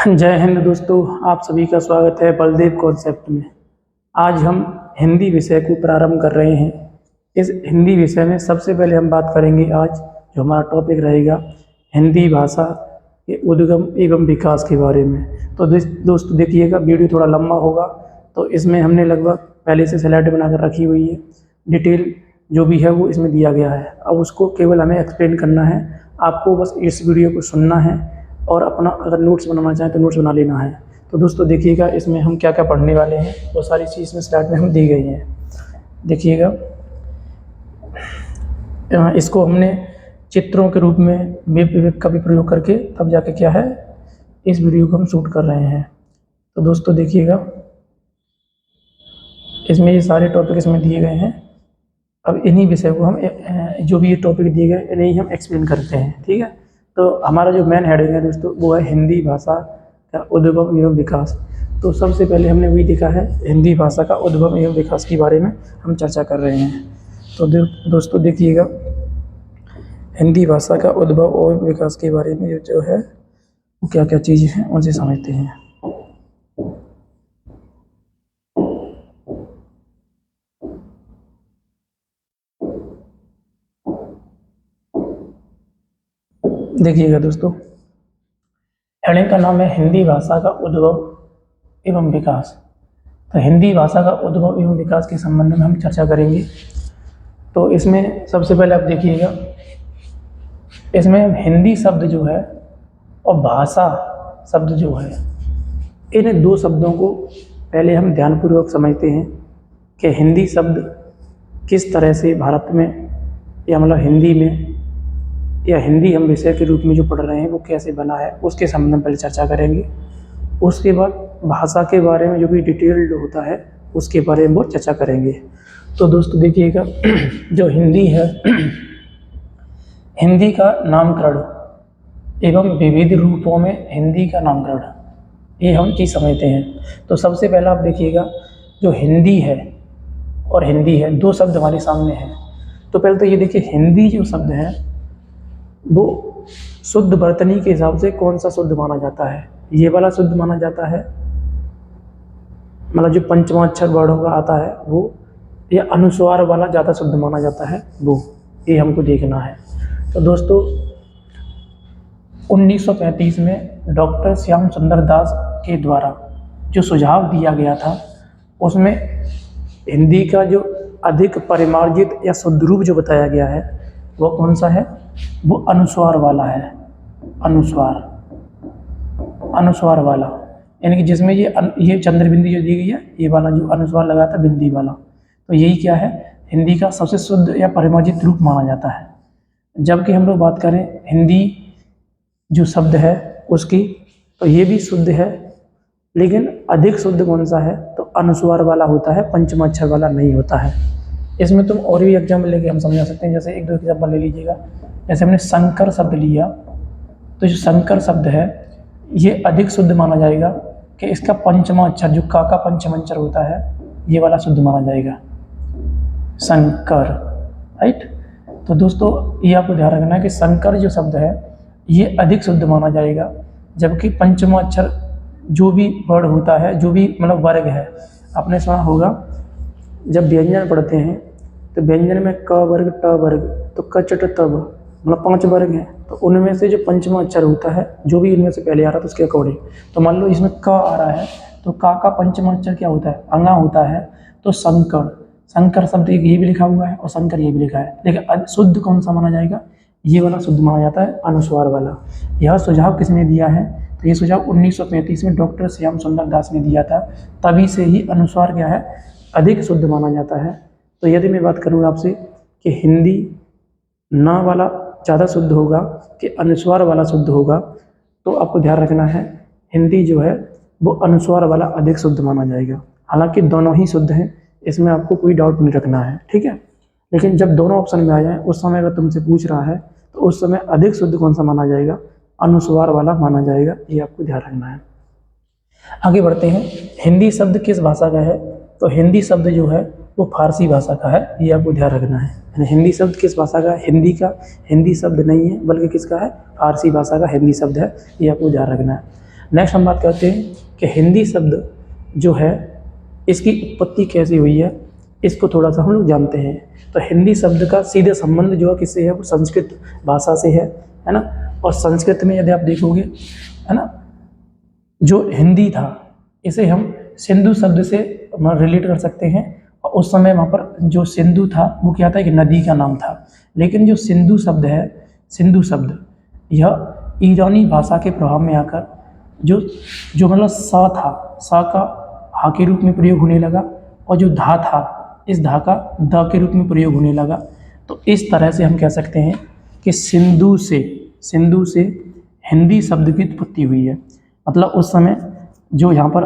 जय हिंद दोस्तों, आप सभी का स्वागत है बलदेव कॉन्सेप्ट में। आज हम हिंदी विषय को प्रारंभ कर रहे हैं। इस हिंदी विषय में सबसे पहले हम बात करेंगे आज जो हमारा टॉपिक रहेगा हिंदी भाषा के उद्गम एवं विकास के बारे में। तो दोस्तों देखिएगा, वीडियो थोड़ा लंबा होगा, तो इसमें हमने लगभग पहले से स्लाइड बनाकर रखी हुई है। डिटेल जो भी है वो इसमें दिया गया है। अब उसको केवल हमें एक्सप्लेन करना है। आपको बस इस वीडियो को सुनना है और अपना अगर नोट्स बनाना चाहें तो नोट्स बना लेना है। तो दोस्तों देखिएगा, इसमें हम क्या क्या पढ़ने वाले हैं, वो सारी चीज़ इसमें स्लाइड में हम दी गई हैं। देखिएगा, इसको हमने चित्रों के रूप में वेब का भी प्रयोग करके तब जाके क्या है इस वीडियो को हम शूट कर रहे हैं। तो दोस्तों देखिएगा, इसमें ये सारे टॉपिक इसमें दिए गए हैं। अब इन्हीं विषय को हम जो भी ये टॉपिक दिए गए इन्हीं हम एक्सप्लेन करते हैं, ठीक है। तो हमारा जो मेन हेडिंग है दोस्तों वो है हिंदी भाषा का उद्गम एवं विकास। तो सबसे पहले हमने वही देखा है, हिंदी भाषा का उद्गम एवं विकास के बारे में हम चर्चा कर रहे हैं। तो दोस्तों देखिएगा, हिंदी भाषा का उद्भव और विकास के बारे में जो है वो क्या क्या चीज़ें हैं उनसे समझते हैं। देखिएगा दोस्तों, हेडिंग का नाम है हिंदी भाषा का उद्भव एवं विकास। तो हिंदी भाषा का उद्भव एवं विकास के संबंध में हम चर्चा करेंगे। तो इसमें सबसे पहले आप देखिएगा, इसमें हिंदी शब्द जो है और भाषा शब्द जो है, इन दो शब्दों को पहले हम ध्यानपूर्वक समझते हैं कि हिंदी शब्द किस तरह से भारत में या मतलब हिंदी में या हिंदी हम विषय के रूप में जो पढ़ रहे हैं वो कैसे बना है, उसके संबंध में पहले चर्चा करेंगे। उसके बाद भाषा के बारे में जो भी डिटेल्ड होता है उसके बारे में वो चर्चा करेंगे। तो दोस्तों देखिएगा, जो हिंदी है, हिंदी का नामकरण एवं विविध रूपों में हिंदी का नामकरण, ये हम चीज़ समझते हैं। तो सबसे पहला आप देखिएगा, जो हिंदी है और हिंदी है, दो शब्द हमारे सामने हैं। तो पहले तो ये देखिए, हिंदी जो शब्द है वो शुद्ध वर्तनी के हिसाब से कौन सा शुद्ध माना जाता है? ये वाला शुद्ध माना जाता है, मतलब जो पंचमाक्षर वर्णों का आता है वो, या अनुस्वार वाला ज़्यादा शुद्ध माना जाता है वो, ये हमको देखना है। तो दोस्तों 1935 में डॉक्टर श्याम सुंदर दास के द्वारा जो सुझाव दिया गया था उसमें हिंदी का जो अधिक परिमार्जित या शुद्ध रूप जो बताया गया है वो कौन सा है? वो अनुस्वार वाला है। अनुस्वार वाला, यानी कि जिसमें ये चंद्र बिंदी जो दी गई है, ये वाला जो अनुस्वार लगा था बिंदी वाला, तो यही क्या है, हिंदी का सबसे शुद्ध या परिमार्जित रूप माना जाता है। जबकि हम लोग बात करें हिंदी जो शब्द है उसकी, तो ये भी शुद्ध है, लेकिन अधिक शुद्ध कौन सा है? तो अनुस्वार वाला होता है, पंचमाक्षर वाला नहीं होता है। इसमें तुम और भी एग्जाम्पल लेके हम समझा सकते हैं। जैसे एक दो एग्जाम्पल ले लीजिएगा। जैसे हमने शंकर शब्द लिया, तो जो शंकर शब्द है ये अधिक शुद्ध माना जाएगा कि इसका पंचमा अक्षर जो का पंचमाक्षर होता है ये वाला शुद्ध माना जाएगा, शंकर, राइट। तो दोस्तों ये आपको ध्यान रखना है कि शंकर जो शब्द है ये अधिक शुद्ध माना जाएगा, जबकि पंचमा अक्षर जो भी वर्ड होता है, जो भी मतलब वर्ग है, आपने सुना होगा जब व्यंजन पढ़ते हैं तो व्यंजन में क वर्ग ट वर्ग तो क चट तब, मतलब 5 वर्ग हैं। तो उनमें से जो पंचमा अक्षर होता है, जो भी इनमें से पहले आ रहा था उसके अकॉर्डिंग, तो मान लो इसमें क आ रहा है तो का पंचमा अक्षर क्या होता है? अंगा होता है। तो शंकर शब्द ये भी लिखा हुआ है और शंकर ये भी लिखा है, लेकिन शुद्ध कौन सा माना जाएगा? ये वाला शुद्ध माना जाता है, अनुस्वार वाला। यह सुझाव किसने दिया है? तो ये सुझाव 1935 में डॉक्टर श्याम सुंदर दास ने दिया था। तभी से ही अनुस्वार क्या है, अधिक शुद्ध माना जाता है। तो यदि मैं बात करूँ आपसे कि हिंदी ना वाला ज़्यादा शुद्ध होगा कि अनुस्वार वाला शुद्ध होगा, तो आपको ध्यान रखना है हिंदी जो है वो अनुस्वार वाला अधिक शुद्ध माना जाएगा। हालांकि दोनों ही शुद्ध हैं, इसमें आपको कोई डाउट नहीं रखना है, ठीक है। लेकिन जब दोनों ऑप्शन में आ जाए उस समय अगर तुमसे पूछ रहा है तो उस समय अधिक शुद्ध कौन सा माना जाएगा? अनुस्वार वाला माना जाएगा, ये आपको ध्यान रखना है। आगे बढ़ते हैं। हिंदी शब्द किस भाषा का है? तो हिंदी शब्द जो है वो फारसी भाषा का है, ये आपको ध्यान रखना है। हिंदी शब्द किस भाषा का? हिंदी हिंदी शब्द नहीं है, बल्कि किसका है? फारसी भाषा का हिंदी शब्द है, ये आपको ध्यान रखना है। नेक्स्ट हम बात करते हैं कि हिंदी शब्द जो है इसकी उत्पत्ति कैसी हुई है, इसको थोड़ा सा हम लोग जानते हैं। तो हिंदी शब्द का सीधे संबंध जो है किससे है, वो संस्कृत भाषा से है ना। और संस्कृत में यदि आप देखोगे, है ना, जो हिंदी था इसे हम सिंधु शब्द से रिलेट कर सकते हैं। और उस समय वहाँ पर जो सिंधु था वो क्या था, एक नदी का नाम था। लेकिन जो सिंधु शब्द है, सिंधु शब्द यह ईरानी भाषा के प्रभाव में आकर जो जो मतलब सा था, सा का हा के रूप में प्रयोग होने लगा, और जो धा था इस धा का द के रूप में प्रयोग होने लगा। तो इस तरह से हम कह सकते हैं कि सिंधु से हिंदी शब्द की उत्पत्ति हुई है। मतलब उस समय जो यहाँ पर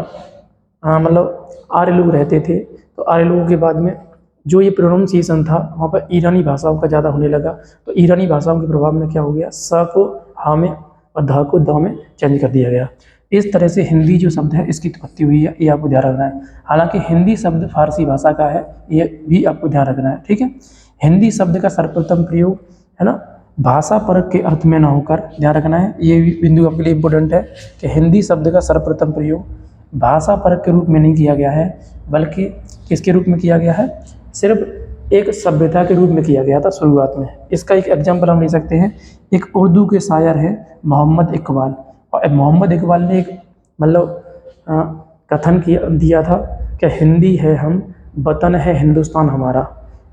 मतलब आर्य लोग रहते थे, तो आर्य लोगों के बाद में जो ये प्रोनाउंसिएशन था वहाँ पर ईरानी भाषाओं का ज़्यादा होने लगा। तो ईरानी भाषाओं के प्रभाव में क्या हो गया, स को हा में और ध को द में चेंज कर दिया गया। इस तरह से हिंदी जो शब्द है इसकी उत्पत्ति हुई है, ये आपको ध्यान रखना है। हालांकि हिंदी शब्द फारसी भाषा का है, ये भी आपको ध्यान रखना है, ठीक है। हिंदी शब्द का सर्वप्रथम प्रयोग, है ना, भाषा परक के अर्थ में ना होकर, ध्यान रखना है, ये भी बिंदु आपके लिए इम्पोर्टेंट है कि हिंदी शब्द का सर्वप्रथम प्रयोग भाषा परक के रूप में नहीं किया गया है, बल्कि किसके रूप में किया गया है, सिर्फ एक सभ्यता के रूप में किया गया था शुरुआत में। इसका एक एग्जाम्पल हम ले सकते हैं, एक उर्दू के शायर हैं मोहम्मद इकबाल, और मोहम्मद इकबाल ने एक मतलब कथन दिया था कि हिंदी है हम, वतन है हिंदुस्तान हमारा,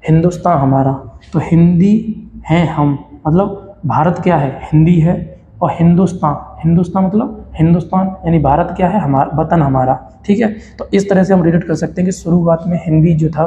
हिंदुस्तान हमारा। तो हिंदी है हम मतलब भारत क्या है, हिंदी है, और हिंदुस्तान मतलब हिंदुस्तान यानी भारत क्या है, हमारा वतन हमारा, ठीक है। तो इस तरह से हम रिलेट कर सकते हैं कि शुरुआत में हिंदी जो था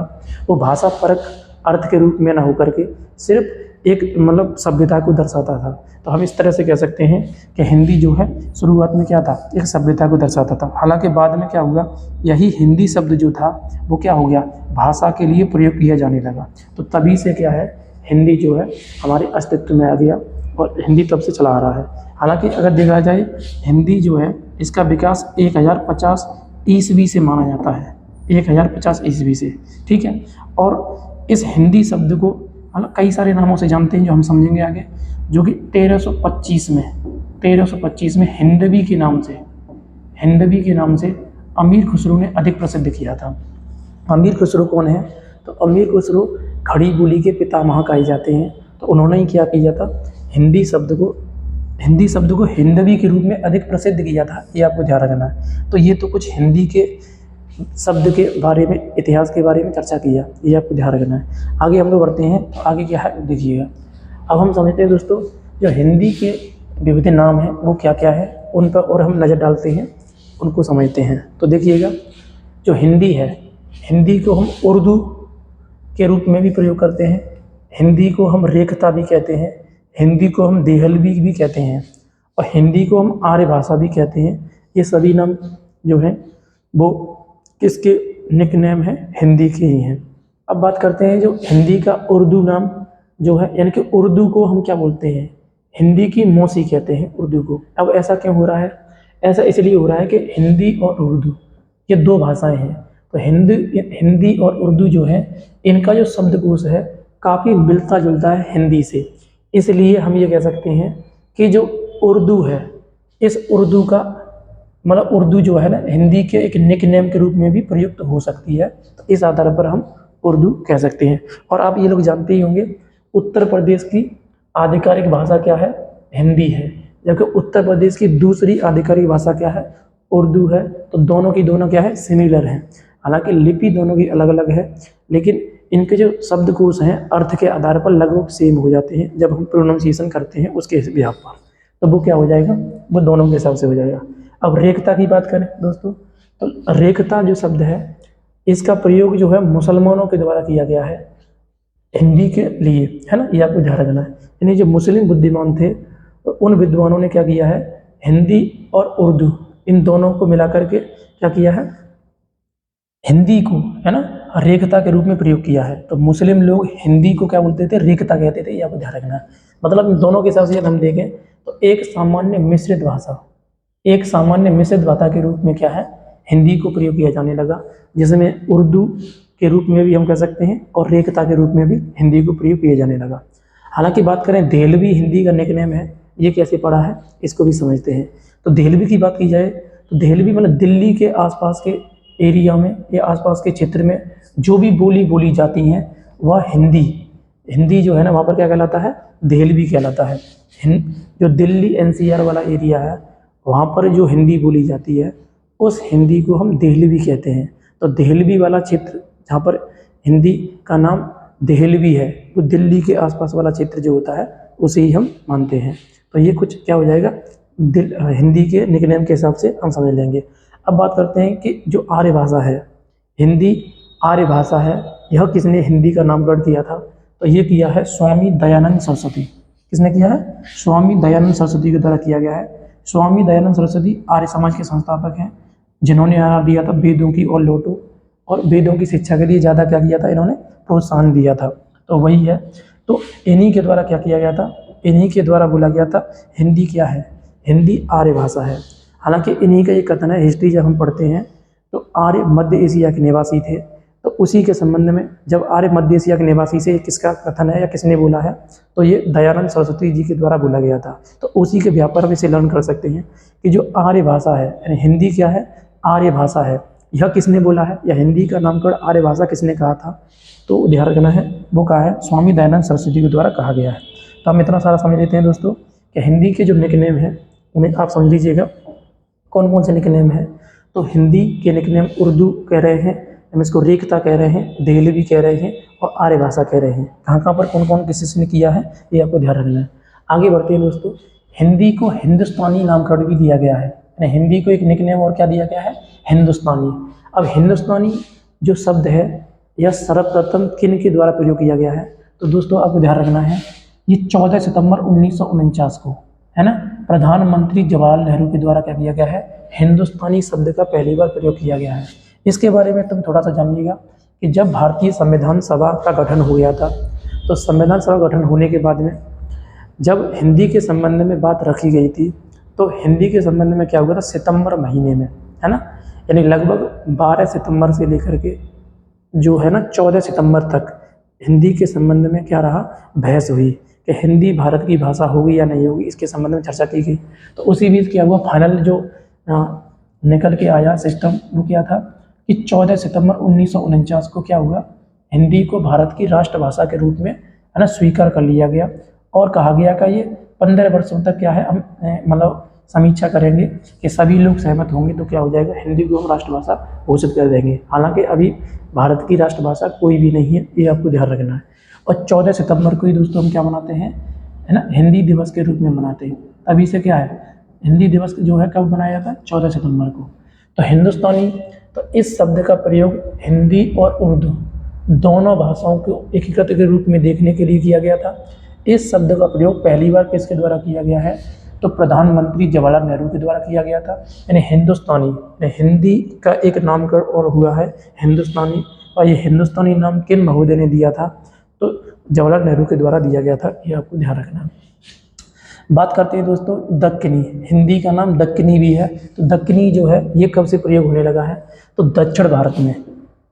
वो भाषा परक अर्थ के रूप में ना होकर के सिर्फ एक मतलब सभ्यता को दर्शाता था। तो हम इस तरह से कह सकते हैं कि हिंदी जो है शुरुआत में क्या था, एक सभ्यता को दर्शाता था। हालांकि बाद में क्या हुआ, यही हिंदी शब्द जो था वो क्या हो गया, भाषा के लिए प्रयोग किया जाने लगा। तो तभी से क्या है, हिंदी जो है हमारे अस्तित्व में आ गया, और हिंदी तब से चला आ रहा है। हालांकि अगर देखा जाए हिंदी जो है इसका विकास 1050 ईस्वी से माना जाता है, 1050 ईस्वी से, ठीक है। और इस हिंदी शब्द को मतलब कई सारे नामों से जानते हैं जो हम समझेंगे आगे, जो कि 1325 में हिंदवी के नाम से अमीर खुसरो ने अधिक प्रसिद्ध किया था। अमीर खुसरो कौन है, तो अमीर खुसरो खड़ी बोली के पितामह कहे जाते हैं। तो उन्होंने ही क्या किया था, हिंदी शब्द को हिंदवी के रूप में अधिक प्रसिद्ध किया था, ये आपको ध्यान रखना है। तो ये तो कुछ हिंदी के शब्द के बारे में, इतिहास के बारे में चर्चा किया, ये आपको ध्यान रखना है। आगे हम लोग बढ़ते हैं, तो आगे क्या है देखिएगा। अब हम समझते हैं दोस्तों, जो हिंदी के विविध नाम हैं वो क्या क्या है, उन पर और हम नज़र डालते हैं, उनको समझते हैं। तो देखिएगा, जो हिंदी है, हिंदी को हम उर्दू के रूप में भी प्रयोग करते हैं, हिंदी को हम रेखता भी कहते हैं, हिंदी को हम देहलवी भी कहते हैं, और हिंदी को हम आर्य भाषा भी कहते हैं। ये सभी नाम जो हैं वो किसके निकनेम हैं, हिंदी के ही हैं। अब बात करते हैं जो हिंदी का उर्दू नाम जो है, यानी कि उर्दू को हम क्या बोलते हैं, हिंदी की मौसी कहते हैं उर्दू को। अब ऐसा क्यों हो रहा है, ऐसा इसलिए हो रहा है कि हिंदी और उर्दू ये दो भाषाएं हैं। तो हिंदी और उर्दू जो है इनका जो शब्दकोश है काफ़ी मिलता जुलता है हिंदी से। इसलिए हम ये कह सकते हैं कि जो उर्दू है, इस उर्दू का मतलब उर्दू जो है ना, हिंदी के एक निकनेम के रूप में भी प्रयुक्त हो सकती है। तो इस आधार पर हम उर्दू कह सकते हैं। और आप ये लोग जानते ही होंगे, उत्तर प्रदेश की आधिकारिक भाषा क्या है, हिंदी है, जबकि उत्तर प्रदेश की दूसरी आधिकारिक भाषा क्या है, उर्दू है। तो दोनों की दोनों क्या है, सिमिलर हैं। हालांकि लिपि दोनों की अलग अलग है, लेकिन इनके जो शब्दकोश हैं अर्थ के आधार पर लगभग सेम हो जाते हैं जब हम प्रोनाउंसिएशन करते हैं उसके बिहाफ पर। तो वो क्या हो जाएगा, वो दोनों के हिसाब से हो जाएगा। अब रेखता की बात करें दोस्तों, तो रेखता जो शब्द है इसका प्रयोग जो है मुसलमानों के द्वारा किया गया है हिंदी के लिए, है ना, ये आपको ध्यान रखना है। यानी जो मुस्लिम बुद्धिमान थे तो उन विद्वानों ने क्या किया है, हिंदी और उर्दू इन दोनों को मिलाकर के क्या किया है, हिंदी को, है ना, रेखता के रूप में प्रयोग किया है। तो मुस्लिम लोग हिंदी को क्या बोलते थे, रेखता कहते थे, ये आपको ध्यान रखना है। मतलब इन दोनों के हिसाब से हम देखें तो एक सामान्य मिश्रित भाषा के रूप में क्या है, हिंदी को प्रयोग किया जाने लगा, जिसमें उर्दू के रूप में भी हम कह सकते हैं और रेखता के रूप में भी हिंदी को प्रयोग किया जाने लगा। हालांकि बात करें देहलवी हिंदी का निकनेम है, ये कैसे पड़ा है इसको भी समझते हैं। तो देहलवी की बात की जाए तो देहलवी मतलब दिल्ली के आसपास के एरिया में या आसपास के क्षेत्र में जो भी बोली जाती हैं वह हिंदी जो है ना वहाँ पर क्या कहलाता है, देहलवी कहलाता है। जो दिल्ली एनसीआर वाला एरिया है वहाँ पर जो हिंदी बोली जाती है उस हिंदी को हम देहलवी कहते हैं। तो देहलवी वाला क्षेत्र जहाँ पर हिंदी का नाम देहलवी है वो दिल्ली के आसपास वाला क्षेत्र जो होता है उसे ही हम मानते हैं। तो ये कुछ क्या हो जाएगा हिंदी के निकनेम के हिसाब से हम समझ लेंगे। अब बात करते हैं कि जो आर्य भाषा है, हिंदी आर्य भाषा है, यह किसने हिंदी का नामकरण किया था? तो ये किया है स्वामी दयानंद सरस्वती। किसने किया है? स्वामी दयानंद सरस्वती के द्वारा किया गया है। स्वामी दयानंद सरस्वती आर्य समाज के संस्थापक हैं जिन्होंने नारा दिया था वेदों की ओर लौटो, और वेदों की शिक्षा के लिए ज़्यादा क्या किया था, इन्होंने प्रोत्साहन दिया था। तो वही है, तो इन्हीं के द्वारा क्या किया गया था, इन्हीं के द्वारा बोला गया था हिंदी क्या है, हिंदी आर्य भाषा है। हालांकि इन्हीं का ये कथन है, हिस्ट्री जब हम पढ़ते हैं तो आर्य मध्य एशिया के निवासी थे, तो उसी के संबंध में जब आर्य मध्य एशिया के निवासी से किसका कथन है या किसने बोला है, तो ये दयानंद सरस्वती जी के द्वारा बोला गया था। तो उसी के व्यापार हम इसे लर्न कर सकते हैं कि जो आर्य भाषा है यानी हिंदी क्या है, आर्य भाषा है। यह किसने बोला है या हिंदी का नामकरण आर्य भाषा किसने कहा था, तो ध्यान रखना है वो कहा है स्वामी दयानंद सरस्वती के द्वारा कहा गया है। तो हम इतना सारा समझ लेते हैं दोस्तों कि हिंदी के जो निकनेम है उन्हें आप समझ लीजिएगा कौन कौन से निकनेम है। तो हिंदी के निकनेम उर्दू कह रहे हैं, हम इसको रेखता कह रहे हैं, देहलवी कह रहे हैं और आर्य भाषा कह रहे हैं। कहाँ पर कौन कौन किसने किया है ये आपको ध्यान रखना है। आगे बढ़ते हैं दोस्तों, हिंदी को हिंदुस्तानी नामकरण भी दिया गया है, यानी हिंदी को एक निकनेम और क्या दिया गया है, हिंदुस्तानी। अब हिंदुस्तानी जो शब्द है यह सर्वप्रथम किन के द्वारा प्रयोग किया गया है, तो दोस्तों आपको ध्यान रखना है ये 14 सितंबर 1949 को है ना प्रधानमंत्री जवाहरलाल नेहरू के द्वारा क्या किया गया है, हिंदुस्तानी शब्द का पहली बार प्रयोग किया गया है। इसके बारे में तुम थोड़ा सा जानिएगा कि जब भारतीय संविधान सभा का गठन हो गया था, तो संविधान सभा गठन होने के बाद में जब हिंदी के संबंध में बात रखी गई थी, तो हिंदी के संबंध में क्या हुआ था, सितंबर महीने में है ना, यानी लगभग 12 सितंबर से लेकर के जो है ना 14 सितंबर तक हिंदी के संबंध में क्या रहा, बहस हुई कि हिंदी भारत की भाषा होगी या नहीं होगी, इसके संबंध में चर्चा की गई। तो उसी बीच क्या हुआ, फाइनल जो निकल के आया सिस्टम वो क्या था कि 14 सितंबर 1949 को क्या हुआ, हिंदी को भारत की राष्ट्रभाषा के रूप में है ना स्वीकार कर लिया गया और कहा गया कि ये 15 वर्षों तक क्या है हम मतलब समीक्षा करेंगे कि सभी लोग सहमत होंगे तो क्या हो जाएगा, हिंदी को हम राष्ट्रभाषा घोषित कर देंगे। हालांकि अभी भारत की राष्ट्रभाषा कोई भी नहीं है, ये आपको ध्यान रखना है। और 14 सितंबर को ही दोस्तों हम क्या मनाते हैं, है ना, हिंदी दिवस के रूप में मनाते हैं। अभी से क्या है, हिंदी दिवस जो है कब मनाया जाता है, 14 सितंबर को। तो हिंदुस्तानी, तो इस शब्द का प्रयोग हिंदी और उर्दू दोनों भाषाओं को एकीकृत के रूप में देखने के लिए किया गया था। इस शब्द का प्रयोग पहली बार किसके द्वारा किया गया है, तो प्रधानमंत्री जवाहरलाल नेहरू के द्वारा किया गया था। यानी हिंदुस्तानी, हिंदी का एक नामकरण और हुआ है हिंदुस्तानी, और ये हिंदुस्तानी नाम किन महोदय ने दिया था, तो जवाहरलाल नेहरू के द्वारा दिया गया था, ये आपको ध्यान रखना है। बात करते हैं दोस्तों दक्कनी, हिंदी का नाम दक्कनी भी है। तो दक्कनी जो है ये कब से प्रयोग होने लगा है, तो दक्षिण भारत में।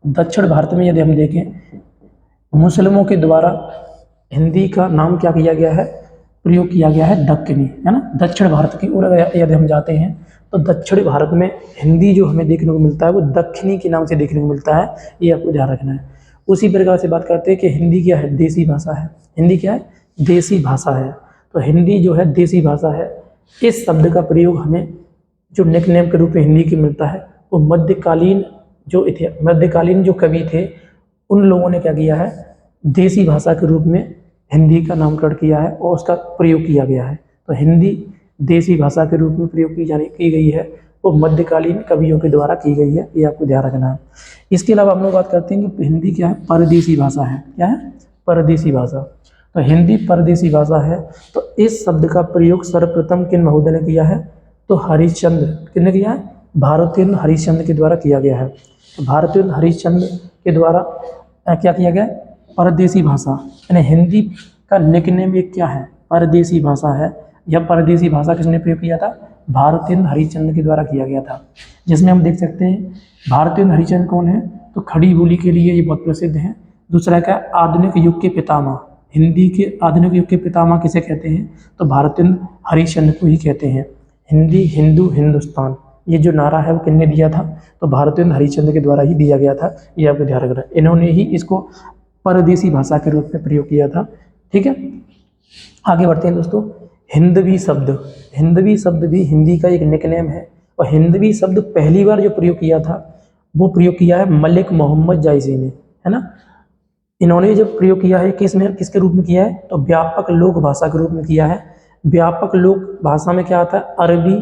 दक्षिण भारत में यदि हम देखें मुस्लिमों के द्वारा हिंदी का नाम क्या किया गया है, प्रयोग किया गया है दक्कनी, है ना। दक्षिण भारत की ओर यदि हम जाते हैं तो दक्षिण भारत में हिंदी जो हमें देखने को मिलता है वो दक्षिणी के नाम से देखने को मिलता है, ये आपको ध्यान रखना है। उसी प्रकार से बात करते हैं कि हिंदी क्या है, देसी भाषा है। हिंदी क्या है, देसी भाषा है। तो हिंदी जो है देसी भाषा है। इस शब्द का प्रयोग हमें जो निकनेम के रूप में हिंदी के मिलता है वो मध्यकालीन जो कवि थे उन लोगों ने क्या किया है, देसी भाषा के रूप में हिंदी का नामकरण किया है और उसका प्रयोग किया गया है। तो हिंदी देसी भाषा के रूप में प्रयोग की गई है, वो मध्यकालीन कवियों के द्वारा की गई है, ये आपको ध्यान रखना है। इसके अलावा हम लोग बात करते हैं कि हिंदी क्या है, परदेसी भाषा है। क्या है, परदेसी भाषा। तो हिंदी परदेसी भाषा है। तो इस शब्द का प्रयोग सर्वप्रथम किन महोदय ने किया है, तो हरिश्चंद्र, किसने किया है, भारतेंद्र हरिश्चंद्र के द्वारा किया गया है। तो भारतेंद्र हरिश्चंद्र के द्वारा क्या किया गया, परदेसी भाषा, यानी हिंदी का निकनेम एक क्या है, परदेसी भाषा है। यह परदेसी भाषा किसने प्रयोग किया था, भारतेंद्र हरिश्चंद्र के द्वारा किया गया था। जिसमें हम देख सकते हैं भारतेंद्र हरिश्चंद्र कौन है, तो खड़ी बोली के लिए ये बहुत प्रसिद्ध हैं। दूसरा क्या, आधुनिक युग के पितामह, हिंदी के आधुनिक युग के पितामह किसे कहते हैं? तो भारतेंद्र हरिश्चंद्र को ही कहते हैं। हिंदी, हिंदू, हिंदुस्तान, ये जो नारा है वो किसने दिया था? तो भारतेंद्र हरिश्चंद्र के द्वारा ही दिया गया था, ये आपको ध्यान रखना है। इन्होंने ही इसको परदेसी भाषा के रूप में प्रयोग किया था। ठीक है, आगे बढ़ते हैं दोस्तों। हिंदवी शब्द, हिंदवी शब्द भी हिंदी का एक निकनेम है, और हिंदवी शब्द पहली बार जो प्रयोग किया था वो प्रयोग किया है मलिक मोहम्मद जायसी ने, है ना। इन्होंने जब प्रयोग किया है किसके रूप में किया है? तो व्यापक लोक भाषा के रूप में किया है। व्यापक लोक भाषा में क्या आता है? अरबी,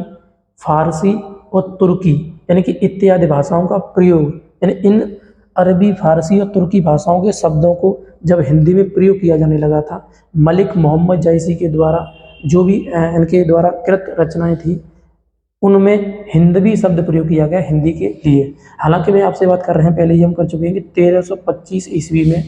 फारसी और तुर्की यानी कि इत्यादि भाषाओं का प्रयोग, यानी इन अरबी, फारसी और तुर्की भाषाओं के शब्दों को जब हिंदी में प्रयोग किया जाने लगा था, मलिक मोहम्मद जायसी के द्वारा जो भी इनके द्वारा कृत रचनाएं थी उनमें हिंदवी शब्द प्रयोग किया गया हिंदी के लिए। हालांकि मैं आपसे बात कर रहे हैं, पहले ही हम कर चुके हैं कि 1325 ईस्वी में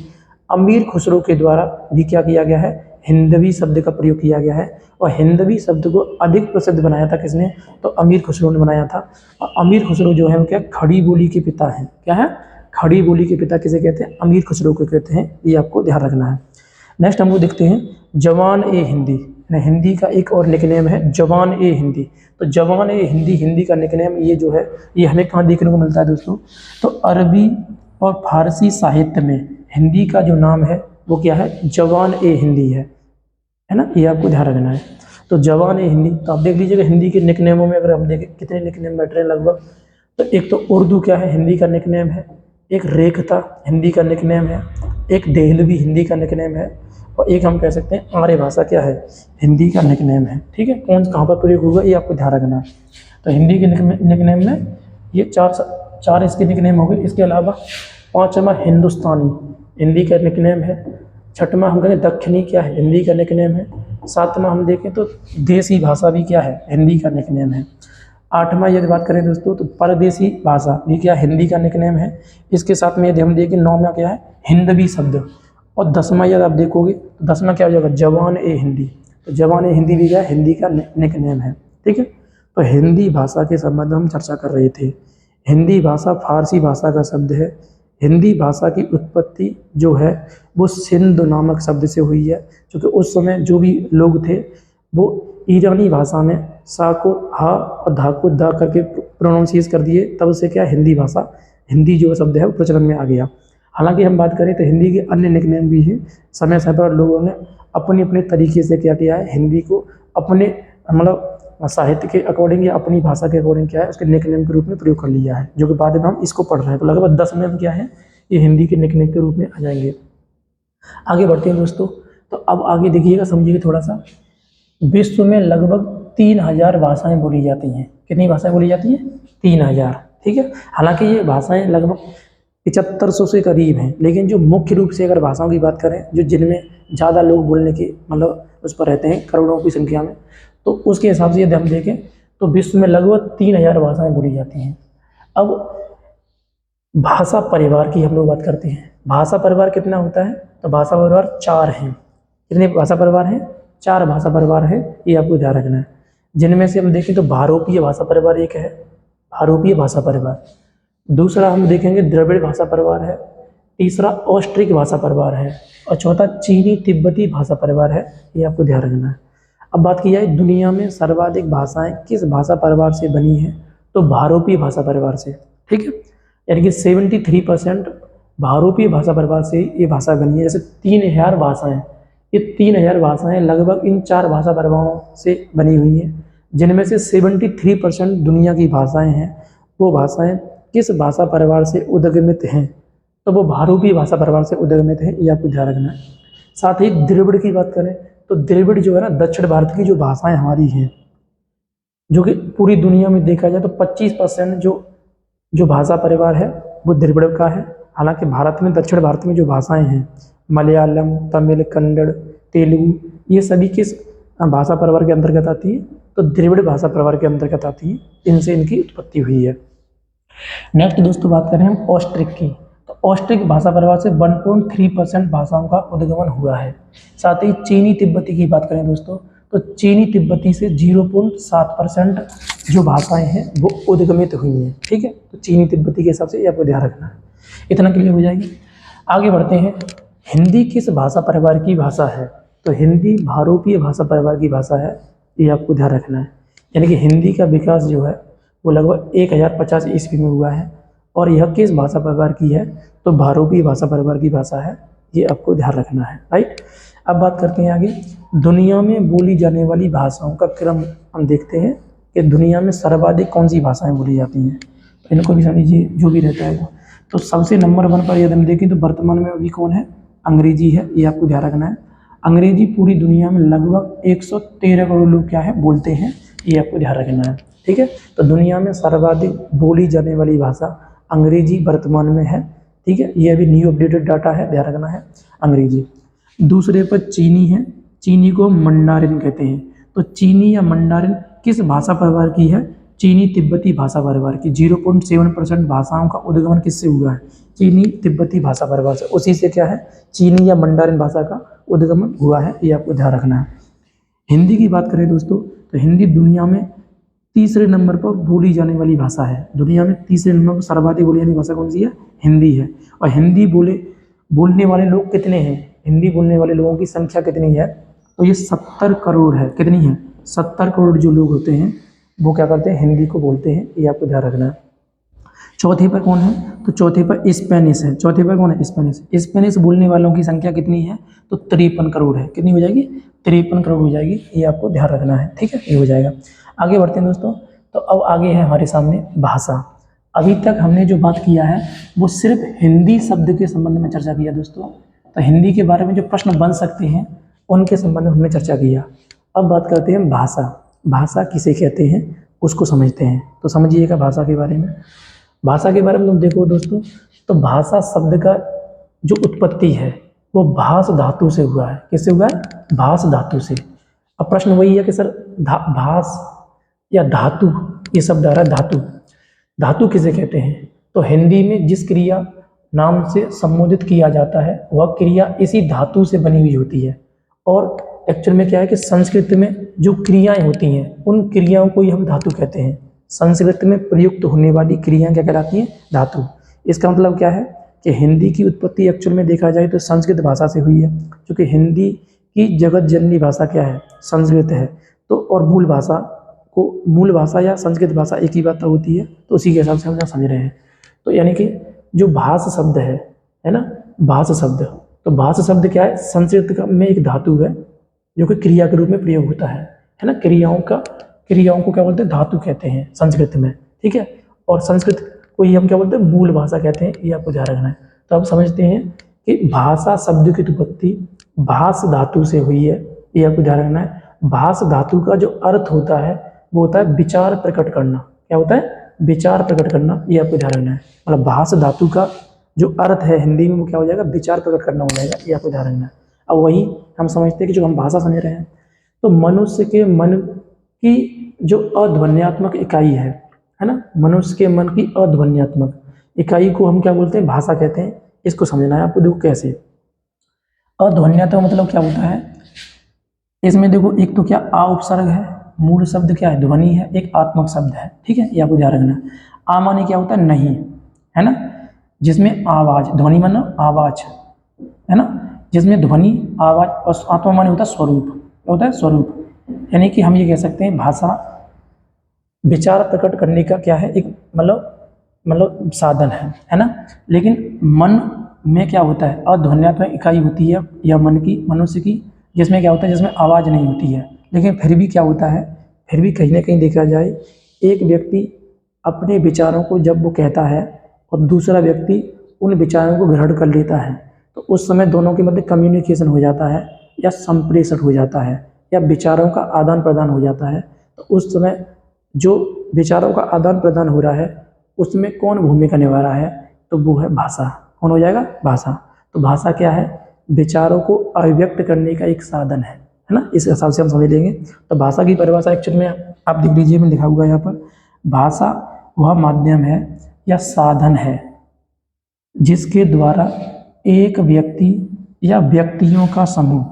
अमीर खुसरो के द्वारा भी क्या किया गया है? हिंदवी शब्द का प्रयोग किया गया है। और हिंदवी शब्द को अधिक प्रसिद्ध बनाया था किसने? तो अमीर खुसरो ने बनाया था। और अमीर खुसरो जो है वो क्या खड़ी बोली के पिता हैं। क्या है? खड़ी बोली के पिता किसे कहते हैं? अमीर खुसरो को कहते हैं, ये आपको ध्यान रखना है। नेक्स्ट हम लोग देखते हैं जवान ए हिंदी। हिंदी का एक और निकनेम है जवान ए हिंदी। तो जवान ए हिंदी, हिंदी का निकनेम ये जो है ये हमें कहाँ देखने को मिलता है दोस्तों? तो अरबी और फारसी साहित्य में हिंदी का जो नाम है वो क्या है? जवान ए हिंदी है ना, ये आपको ध्यान रखना है। तो जवान ए हिंदी, तो आप देख लीजिएगा हिंदी के निकनेमों में अगर हम देखें कितने निकनेम बैठ रहे हैं लगभग। तो एक तो उर्दू क्या है? हिंदी का निकनेम है। एक रेखता हिंदी का निकनेम है। एक देहलवी हिंदी का निकनेम है। और एक हम कह सकते हैं आर्य भाषा क्या है? हिंदी का निकनेम है। ठीक है, कौन कहाँ पर प्रयोग होगा ये आपको ध्यान रखना है। तो हिंदी के निकनेम में ये चार इसके निकनेम हो गए। इसके अलावा पाँचवा हिंदुस्तानी हिंदी का निकनेम है। छठवां हम कहें दक्षिणी क्या है? हिंदी का निकनेम है। सातवां हम देखें तो देसी भाषा भी क्या है? हिंदी का निकनेम है। आठवां यदि बात करें दोस्तों तो परदेसी भाषा भी क्या? हिंदी का निकनेम है। इसके साथ में यदि हम देखें नौवां क्या है? हिंदवी शब्द। और 10वां यदि आप देखोगे तो 10वां क्या हो जाएगा? जवान ए हिंदी। तो जवान ए हिंदी भी क्या है? हिंदी का निकनेम है। ठीक है, तो हिंदी भाषा के संबंध में हम चर्चा कर रहे थे। हिंदी भाषा फारसी भाषा का शब्द है। हिंदी भाषा की उत्पत्ति जो है वो सिंध नामक शब्द से हुई है, क्योंकि उस समय जो भी लोग थे वो ईरानी भाषा में सा को हा और धा को दा करके प्रोनाउंसिएट कर दिए, तब से क्या हिंदी भाषा, हिंदी जो शब्द है वो प्रचलन में आ गया। हालांकि हम बात करें तो हिंदी के अन्य निकनेम भी हैं। समय समय पर लोगों ने अपने अपने तरीके से क्या किया है? हिंदी को अपने मतलब साहित्य के अकॉर्डिंग या अपनी भाषा के अकॉर्डिंग क्या है? उसके निकनेम के रूप में प्रयोग कर लिया है, जो कि बाद में हम इसको पढ़ रहे हैं। तो लगभग 10 में हम क्या है? ये हिंदी के निकनेम के रूप में आ जाएंगे। आगे बढ़ते हैं दोस्तों। तो अब आगे देखिएगा, समझिए थोड़ा सा। विश्व में लगभग 3000 भाषाएं बोली जाती हैं। कितनी भाषाएं बोली जाती हैं? 3000। ठीक है, हालांकि ये भाषाएं लगभग 7500 से करीब हैं, लेकिन जो मुख्य रूप से अगर भाषाओं की बात करें, जो जिनमें ज़्यादा लोग बोलने के मतलब उस पर रहते हैं करोड़ों की संख्या में, तो उसके हिसाब से यदि हम देखें तो विश्व में लगभग 3000 भाषाएं बोली जाती हैं। अब भाषा परिवार की हम लोग बात करते हैं। भाषा परिवार कितना होता है? तो भाषा परिवार 4 हैं। कितने भाषा परिवार हैं? 4 भाषा परिवार है, ये आपको ध्यान रखना है। जिनमें से हम देखें तो भारोपीय भाषा परिवार एक है, भारोपीय भाषा परिवार। दूसरा हम देखेंगे द्रविड़ भाषा परिवार है। तीसरा ऑस्ट्रिक भाषा परिवार है। और चौथा चीनी तिब्बती भाषा परिवार है, ये आपको ध्यान रखना है। अब बात की जाए दुनिया में सर्वाधिक भाषाएं किस भाषा परिवार से बनी हैं? तो भारोपीय भाषा परिवार से। ठीक है, यानी कि 73% भारोपीय भाषा परिवार से ये भाषा बनी है। जैसे 3000 भाषाएं, ये 3000 भाषाएं लगभग इन 4 भाषा परिवारों से बनी हुई हैं, जिनमें से 73% दुनिया की भाषाएं हैं। वो भाषाएं किस भाषा परिवार से उद्गमित हैं? तो वो भारोपीय भाषा परिवार से उद्गमित है, ये आपको ध्यान रखना है। साथ ही द्रविड़ की बात करें तो द्रविड़ जो है ना, दक्षिण भारत की जो भाषाएं हमारी हैं, जो कि पूरी दुनिया में देखा जाए तो 25% जो भाषा परिवार है वो द्रविड़ का है। हालांकि भारत में, दक्षिण भारत में जो भाषाएं हैं मलयालम, तमिल, कन्नड़, तेलुगु, ये सभी किस भाषा परिवार के अंतर्गत आती है? तो द्रविड़ भाषा परिवार के अंतर्गत आती है। इनसे इनकी उत्पत्ति हुई है। नेक्स्ट दोस्तों बात करें हम ऑस्ट्रिक की। तो ऑस्ट्रिक भाषा परिवार से 1.3% भाषाओं का उद्गमन हुआ है। साथ ही चीनी तिब्बती की बात करें दोस्तों तो चीनी तिब्बती से 0.7% जो भाषाएं हैं वो उद्गमित हुई हैं। ठीक है, तो चीनी तिब्बती के हिसाब से ये आपको ध्यान रखना है। इतना क्लियर हो जाएगी। आगे बढ़ते हैं। हिंदी किस भाषा परिवार की भाषा है? तो हिंदी भारोपीय भाषा परिवार की भाषा है, ये आपको ध्यान रखना है। यानी कि हिंदी का विकास जो है वो लगभग 1050 ईस्वी में हुआ है, और यह किस भाषा परिवार की है? तो भारोपीय भाषा परिवार की भाषा है, ये आपको ध्यान रखना है, राइट। अब बात करते हैं आगे, दुनिया में बोली जाने वाली भाषाओं का क्रम हम देखते हैं कि दुनिया में सर्वाधिक कौन सी भाषाएं बोली जाती हैं। इनको भी समझिए, जो भी रहता है वो। तो सबसे नंबर 1 पर यदि हम देखें तो वर्तमान में अभी कौन है? अंग्रेजी है, ये आपको ध्यान रखना है। अंग्रेजी पूरी दुनिया में लगभग 113 करोड़ लोग क्या है बोलते हैं, ये आपको ध्यान रखना है, ठीक है। तो दुनिया में सर्वाधिक बोली जाने वाली भाषा अंग्रेजी वर्तमान में है, ठीक है। ये अभी न्यू अपडेटेड डाटा है, ध्यान रखना है, अंग्रेजी। दूसरे पर चीनी है, चीनी को मंडारिन कहते हैं। तो चीनी या मंडारिन किस भाषा परिवार की है? चीनी तिब्बती भाषा परिवार की। 0.7% भाषाओं का उद्गमन किससे हुआ है? चीनी तिब्बती भाषा परिवार से, उसी से क्या है? चीनी या मंडारिन भाषा का उद्गमन हुआ है, ये आपको ध्यान रखना है। हिंदी की बात करें दोस्तों, तो हिंदी दुनिया में तीसरे नंबर पर बोली जाने वाली भाषा है। दुनिया में तीसरे नंबर पर सर्वाधिक बोली जाने वाली भाषा कौन सी है? हिंदी है। और हिंदी बोलने वाले लोग कितने हैं? हिंदी बोलने वाले लोगों की संख्या कितनी है? तो ये 70 करोड़ है। कितनी है? 70 करोड़ जो लोग होते हैं वो क्या करते हैं? हिंदी को बोलते हैं, ये आपको ध्यान रखना है। चौथे पर कौन है? तो चौथे पर स्पेनिश है। चौथे पर कौन है? स्पेनिश। स्पेनिश बोलने वालों की संख्या कितनी है? तो 53 करोड़ है। कितनी हो जाएगी? 53 करोड़ हो जाएगी, ये आपको ध्यान रखना है, ठीक है, ये हो जाएगा। आगे बढ़ते हैं दोस्तों। तो अब आगे है हमारे सामने भाषा। अभी तक हमने जो बात किया है वो सिर्फ हिंदी शब्द के संबंध में चर्चा किया दोस्तों। तो हिंदी के बारे में जो प्रश्न बन सकते हैं उनके संबंध में हमने चर्चा किया। अब बात करते हैं भाषा। भाषा किसे कहते हैं उसको समझते हैं। तो समझिएगा भाषा के बारे में। भाषा के बारे में तुम देखो दोस्तों, तो भाषा शब्द का जो उत्पत्ति है वो भाष धातु से हुआ है। किससे हुआ है? भाष धातु से। अब प्रश्न वही है कि सर भाष या धातु, ये शब्द आ रहा है धातु। धातु किसे कहते हैं? तो हिंदी में जिस क्रिया नाम से संबोधित किया जाता है वह क्रिया इसी धातु से बनी हुई होती है। और एक्चुअल में क्या है कि संस्कृत में जो क्रियाएं होती हैं उन क्रियाओं को ही हम धातु कहते हैं। संस्कृत में प्रयुक्त होने वाली क्रियाएं क्या कहलाती हैं? धातु। इसका मतलब क्या है कि हिंदी की उत्पत्ति एक्चुअल में देखा जाए तो संस्कृत भाषा से हुई है, क्योंकि हिंदी की जगत जननी भाषा क्या है? संस्कृत है। तो और मूल भाषा या संस्कृत भाषा एक ही बात होती है, तो उसी के हिसाब से हम समझ रहे हैं। तो यानी कि जो भाष शब्द है ना, भाष शब्द, तो भाष शब्द क्या है? संस्कृत में एक धातु है जो कि क्रिया के रूप में प्रयोग होता है ना। क्रियाओं को क्या बोलते हैं? धातु कहते हैं संस्कृत में, ठीक है। और संस्कृत को ही हम क्या बोलते हैं? मूल भाषा कहते हैं, ये आपको ध्यान रखना है। तो आप समझते हैं कि भाषा शब्द की उत्पत्ति भाष धातु से हुई है, ये आपको ध्यान रखना है। भाष धातु का जो अर्थ होता है वो होता है विचार प्रकट करना। क्या होता है? विचार प्रकट करना, ये आपको ध्यान रखना है। मतलब भाष धातु का जो अर्थ है हिंदी में वो क्या हो जाएगा? विचार प्रकट करना हो जाएगा, ये आपको ध्यान रखना है। अब वही हम समझते हैं कि जो हम भाषा समझ रहे हैं, तो मनुष्य के मन की जो अध्वन्यात्मक इकाई है ना, मनुष्य के मन की अध्वन्यात्मक इकाई को हम क्या बोलते हैं? भाषा कहते हैं। इसको समझना है आपको। देखो कैसे अध्वन्यात्मक मतलब क्या होता है इसमें। देखो एक तो क्या आ उपसर्ग है, मूल शब्द क्या है? ध्वनि है, एक आत्मक शब्द है, ठीक है, ये आपको ध्यान रखना है। आ माने क्या होता है? नहीं, है ना, जिसमें आवाज, ध्वनि माने आवाज, है ना, जिसमें ध्वनि आवाज, और आत्मा माने होता है स्वरूप। क्या होता है? स्वरूप। यानी कि हम ये कह सकते हैं भाषा विचार प्रकट करने का क्या है? एक मतलब साधन है ना। लेकिन मन में क्या होता है? अध्वन्यात्मक इकाई होती है या मन की, मनुष्य की, जिसमें क्या होता है? जिसमें आवाज़ नहीं होती है। लेकिन फिर भी क्या होता है? फिर भी कहीं ना कहीं देखा जाए एक व्यक्ति अपने विचारों को जब वो कहता है और दूसरा व्यक्ति उन विचारों को ग्रहण कर लेता है, तो उस समय दोनों के मध्य कम्युनिकेशन हो जाता है या संप्रेषण हो जाता है या विचारों का आदान प्रदान हो जाता है। तो उस समय जो विचारों का आदान प्रदान हो रहा है उसमें कौन भूमिका निभा रहा है? तो वो है भाषा। कौन हो जाएगा? भाषा। तो भाषा क्या है? विचारों को अभिव्यक्त करने का एक साधन है ना। इस हिसाब से हम समझ लेंगे। तो भाषा की परिभाषा एक्चुअल में आप देख लीजिए, मैं लिखा हुआ यहाँ पर, भाषा वह माध्यम है या साधन है जिसके द्वारा एक व्यक्ति या व्यक्तियों का समूह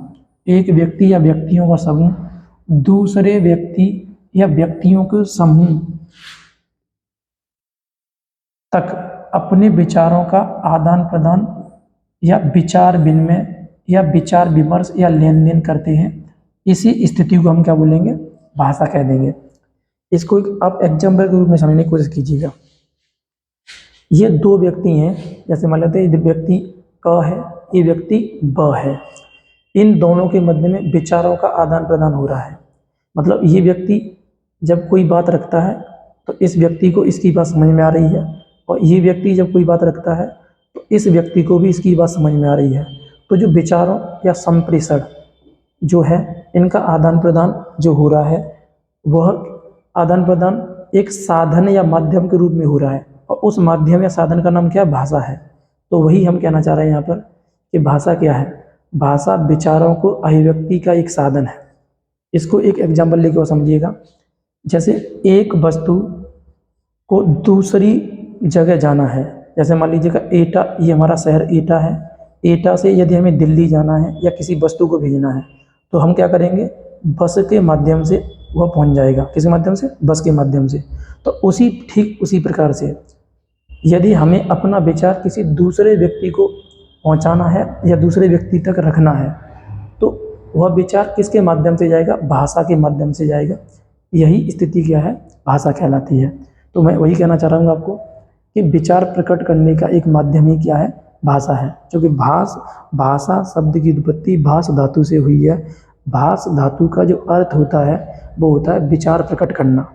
दूसरे व्यक्ति या व्यक्तियों के समूह तक अपने विचारों का आदान प्रदान या विचार विनिमय या विचार विमर्श या लेन देन करते हैं, इसी स्थिति को हम क्या बोलेंगे, भाषा कह देंगे। इसको आप एग्जाम्पल के रूप में समझने की कोशिश कीजिएगा। ये दो व्यक्ति हैं, जैसे मान लेते हैं ये व्यक्ति क है, ये व्यक्ति ब है। इन दोनों के मध्य में विचारों का आदान प्रदान हो रहा है। मतलब ये व्यक्ति जब कोई बात रखता है तो इस व्यक्ति को इसकी बात समझ में आ रही है, और ये व्यक्ति जब कोई बात रखता है तो इस व्यक्ति को भी इसकी बात समझ में आ रही है। तो जो विचारों या संप्रेषण जो है, इनका आदान प्रदान जो हो रहा है, वह आदान प्रदान एक साधन या माध्यम के रूप में हो रहा है, और उस माध्यम या साधन का नाम क्या है, भाषा है। तो वही हम कहना चाह रहे हैं यहाँ पर कि भाषा क्या है, भाषा विचारों को अभिव्यक्ति का एक साधन है। इसको एक एग्जाम्पल लेके समझिएगा। जैसे एक वस्तु को दूसरी जगह जाना है, जैसे मान लीजिएगा एटा, ये हमारा शहर एटा है, एटा से यदि हमें दिल्ली जाना है या किसी वस्तु को भेजना है तो हम क्या करेंगे, बस के माध्यम से वह पहुंच जाएगा। किस माध्यम से, बस के माध्यम से। तो ठीक उसी प्रकार से यदि हमें अपना विचार किसी दूसरे व्यक्ति को पहुंचाना है या दूसरे व्यक्ति तक रखना है तो वह विचार किसके माध्यम से जाएगा, भाषा के माध्यम से जाएगा। यही स्थिति क्या है, भाषा कहलाती है। तो मैं वही कहना चाह रहा हूँ आपको कि विचार प्रकट करने का एक माध्यम ही क्या है, भाषा है। क्योंकि भाषा शब्द की उत्पत्ति भाष धातु से हुई है। भाष धातु का जो अर्थ होता है वो होता है विचार प्रकट करना।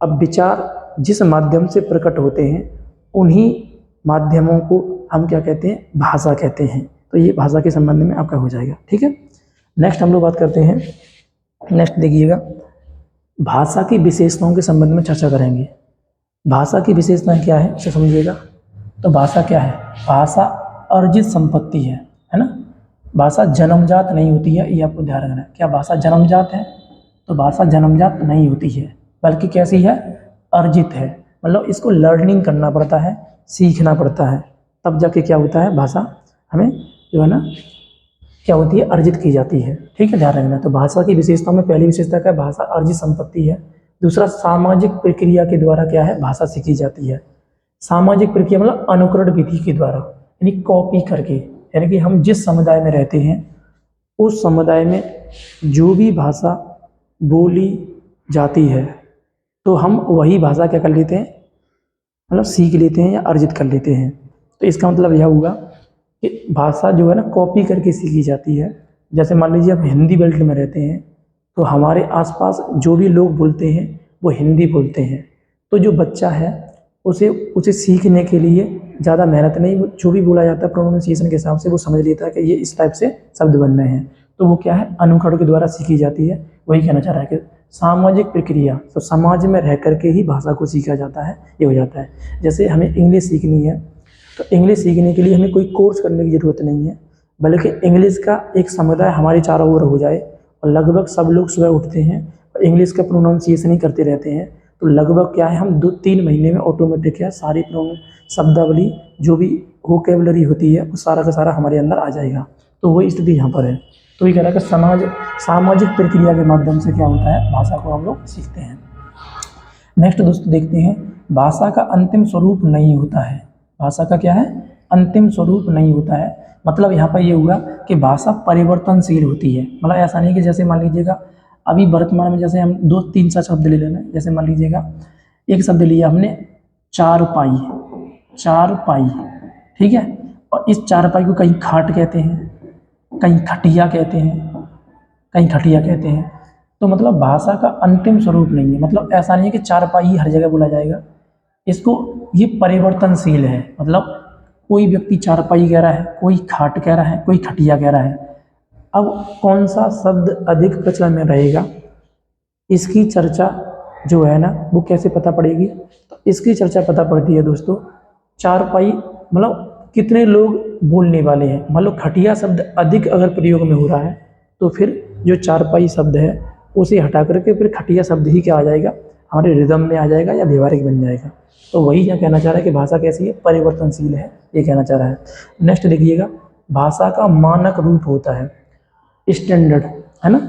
अब विचार जिस माध्यम से प्रकट होते हैं उन्हीं माध्यमों को हम क्या कहते हैं, भाषा कहते हैं। तो ये भाषा के संबंध में आपका हो जाएगा। ठीक है, नेक्स्ट हम लोग बात करते हैं। नेक्स्ट देखिएगा, भाषा की विशेषताओं के संबंध में चर्चा करेंगे। भाषा की विशेषताएं क्या है इसे समझिएगा। तो भाषा क्या है, भाषा अर्जित संपत्ति है ना। भाषा जन्मजात नहीं होती है, ये आपको ध्यान रखना है। क्या भाषा जन्मजात है, तो भाषा जन्मजात नहीं होती है, बल्कि कैसी है, अर्जित है। मतलब इसको लर्निंग करना पड़ता है, सीखना पड़ता है, तब जाके क्या होता है, भाषा हमें जो है ना क्या होती है, अर्जित की जाती है। ठीक है, ध्यान रखना। तो भाषा की विशेषताओं में पहली विशेषता क्या है, भाषा अर्जित संपत्ति है। दूसरा, सामाजिक प्रक्रिया के द्वारा क्या है, भाषा सीखी जाती है। सामाजिक प्रक्रिया मतलब अनुकरण विधि के द्वारा, यानी कॉपी करके। यानी कि हम जिस समुदाय में रहते हैं उस समुदाय में जो भी भाषा बोली जाती है तो हम वही भाषा क्या कर लेते हैं, मतलब सीख लेते हैं या अर्जित कर लेते हैं। तो इसका मतलब यह हुआ कि भाषा जो है ना कॉपी करके सीखी जाती है। जैसे मान लीजिए हम हिंदी बेल्ट में रहते हैं तो हमारे आसपास जो भी लोग बोलते हैं वो हिंदी बोलते हैं। तो जो बच्चा है उसे सीखने के लिए ज़्यादा मेहनत नहीं, जो भी बोला जाता है प्रोनाउंसिएशन के हिसाब से वो समझ लेता है कि ये इस टाइप से शब्द बन रहे हैं। तो वो क्या है, अनुकरण के द्वारा सीखी जाती है। वही कहना चाह रहा है कि सामाजिक प्रक्रिया, तो समाज में रह करके ही भाषा को सीखा जाता है, ये हो जाता है। जैसे हमें इंग्लिश सीखनी है तो इंग्लिश सीखने के लिए हमें कोई कोर्स करने की ज़रूरत नहीं है, बल्कि इंग्लिश का एक समुदाय हमारे चारों ओर हो जाए और लगभग सब लोग सुबह उठते हैं और इंग्लिश का प्रोनाउंसिएशन ही करते रहते हैं, तो लगभग क्या है, हम 2-3 महीने में ऑटोमेटिक है सारी शब्दावली जो भी वोकेबलरी होती है वो सारा का सारा हमारे अंदर आ जाएगा। तो वही स्थिति यहाँ पर है। तो ये कह रहा है कि सामाजिक प्रक्रिया के माध्यम से क्या होता है, भाषा को हम लोग सीखते हैं। नेक्स्ट दोस्तों देखते हैं, भाषा का अंतिम स्वरूप नहीं होता है। भाषा का क्या है, अंतिम स्वरूप नहीं होता है। मतलब यहाँ पर ये हुआ कि भाषा परिवर्तनशील होती है। मतलब ऐसा नहीं कि जैसे मान लीजिएगा अभी वर्तमान में जैसे हम 2-3 शब्द ले लेना, जैसे मान लीजिएगा एक शब्द लिया हमने चारपाई, ठीक है, और इस चारपाई को कहीं खाट कहते हैं, कहीं खटिया कहते हैं, तो मतलब भाषा का अंतिम स्वरूप नहीं है। मतलब ऐसा नहीं है कि चारपाई ही हर जगह बोला जाएगा, इसको ये परिवर्तनशील है। मतलब कोई व्यक्ति चारपाई कह रहा है, कोई खाट कह रहा है, कोई खटिया कह रहा है। अब कौन सा शब्द अधिक प्रचलन में रहेगा, इसकी चर्चा जो है ना वो कैसे पता पड़ेगी, तो इसकी चर्चा पता पड़ती है दोस्तों, चारपाई मतलब कितने लोग बोलने वाले हैं। मान लो खटिया शब्द अधिक अगर प्रयोग में हो रहा है तो फिर जो चारपाई शब्द है उसे हटा करके फिर खटिया शब्द ही क्या आ जाएगा, हमारे रिदम में आ जाएगा या व्यवहारिक बन जाएगा। तो वही क्या कहना चाह रहा है कि भाषा कैसी है, परिवर्तनशील है, ये कहना चाह रहा है। नेक्स्ट देखिएगा, भाषा का मानक रूप होता है, स्टैंडर्ड है ना,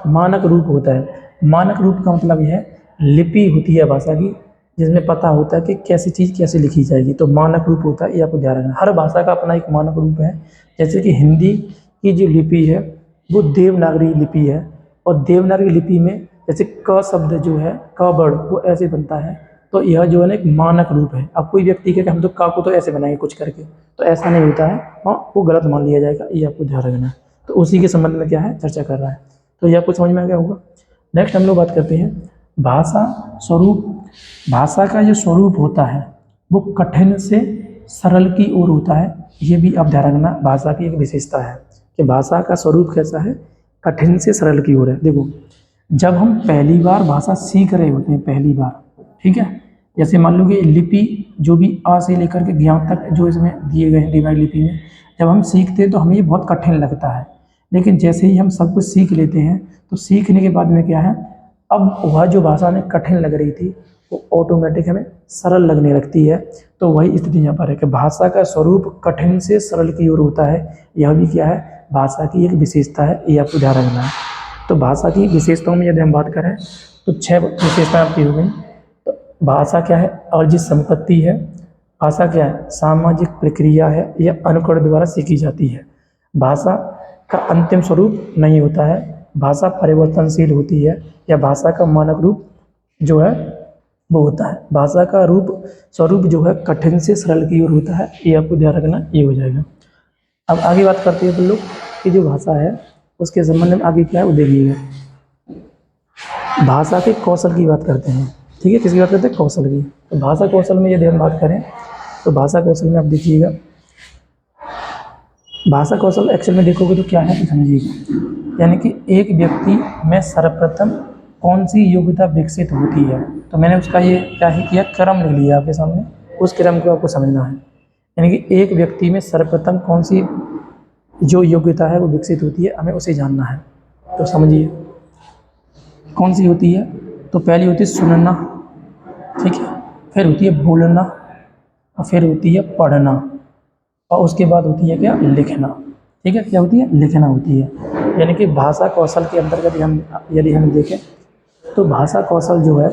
मानक रूप होता है। मानक रूप का मतलब यह है लिपि होती है भाषा की, जिसमें पता होता है कि कैसी चीज़ कैसे लिखी जाएगी, तो मानक रूप होता है, ये आपको ध्यान रखना। हर भाषा का अपना एक मानक रूप है। जैसे कि हिंदी की जो लिपि है वो देवनागरी लिपि है, और देवनागरी लिपि में जैसे क शब्द जो है, क वर्ड वो ऐसे बनता है, तो यह जो है ना एक मानक रूप है। अब कोई व्यक्ति कहे कि हम तो क को तो ऐसे बनाएंगे कुछ करके, तो ऐसा नहीं होता है, हाँ वो गलत मान लिया जाएगा, ये आपको ध्यान रखना है। तो उसी के संबंध में क्या है चर्चा कर रहा है, तो ये आपको समझ में आ गया होगा। नेक्स्ट हम लोग बात करते हैं भाषा स्वरूप। भाषा का जो स्वरूप होता है वो कठिन से सरल की ओर होता है, ये भी आप ध्यान रखना, भाषा की एक विशेषता है कि भाषा का स्वरूप कैसा है, कठिन से सरल की ओर है। देखो, जब हम पहली बार भाषा सीख रहे होते हैं, पहली बार, ठीक है, जैसे मान लो कि लिपि जो भी आ से लेकर के ज्ञान तक जो इसमें दिए गए हैं देवनागरी लिपि में, जब हम सीखते हैं तो हमें ये बहुत कठिन लगता है, लेकिन जैसे ही हम सब कुछ सीख लेते हैं तो सीखने के बाद में क्या है, अब वह जो भाषा हमें कठिन लग रही थी वो ऑटोमेटिक हमें सरल लगने लगती है। तो वही स्थिति यहाँ पर है कि भाषा का स्वरूप कठिन से सरल की ओर होता है, यह भी क्या है भाषा की एक विशेषता है, ये आपको ध्यान रखना है। तो भाषा की विशेषताओं में यदि हम बात करें तो 6 विशेषताएं आपकी हो गई। तो भाषा क्या है, अर्जित संपत्ति है। भाषा क्या है, सामाजिक प्रक्रिया है, यह अनुकरण द्वारा सीखी जाती है। भाषा का अंतिम स्वरूप नहीं होता है, भाषा परिवर्तनशील होती है, या भाषा का मानक रूप जो है वो होता है। भाषा का रूप स्वरूप जो है कठिन से सरल की ओर होता है, ये आपको ध्यान रखना, ये हो जाएगा। अब आगे बात करते हैं हम लोग कि जो भाषा है उसके संबंध में आगे क्या है वो देखिएगा। भाषा के कौशल की बात करते हैं, ठीक है, किसकी बात करते हैं, कौशल की। तो भाषा कौशल में यदि हम बात करें तो भाषा कौशल में आप देखिएगा, भाषा कौशल एक्चुअल में देखोगे तो क्या है तो समझिएगा, यानी कि एक व्यक्ति में सर्वप्रथम कौन सी योग्यता विकसित होती है। तो मैंने उसका ये क्या ही किया, क्रम लिख लिया आपके सामने, उस क्रम को आपको समझना है। यानी कि एक व्यक्ति में सर्वप्रथम कौन सी जो योग्यता है वो विकसित होती है, हमें उसे जानना है। तो समझिए कौन सी होती है, तो पहली होती है सुनना, ठीक है, फिर होती है बोलना, और फिर होती है पढ़ना, और उसके बाद होती है क्या, लिखना। ठीक है, क्या होती है, लिखना होती है। यानी कि भाषा कौशल के अंतर्गत यदि हम देखें तो भाषा कौशल जो है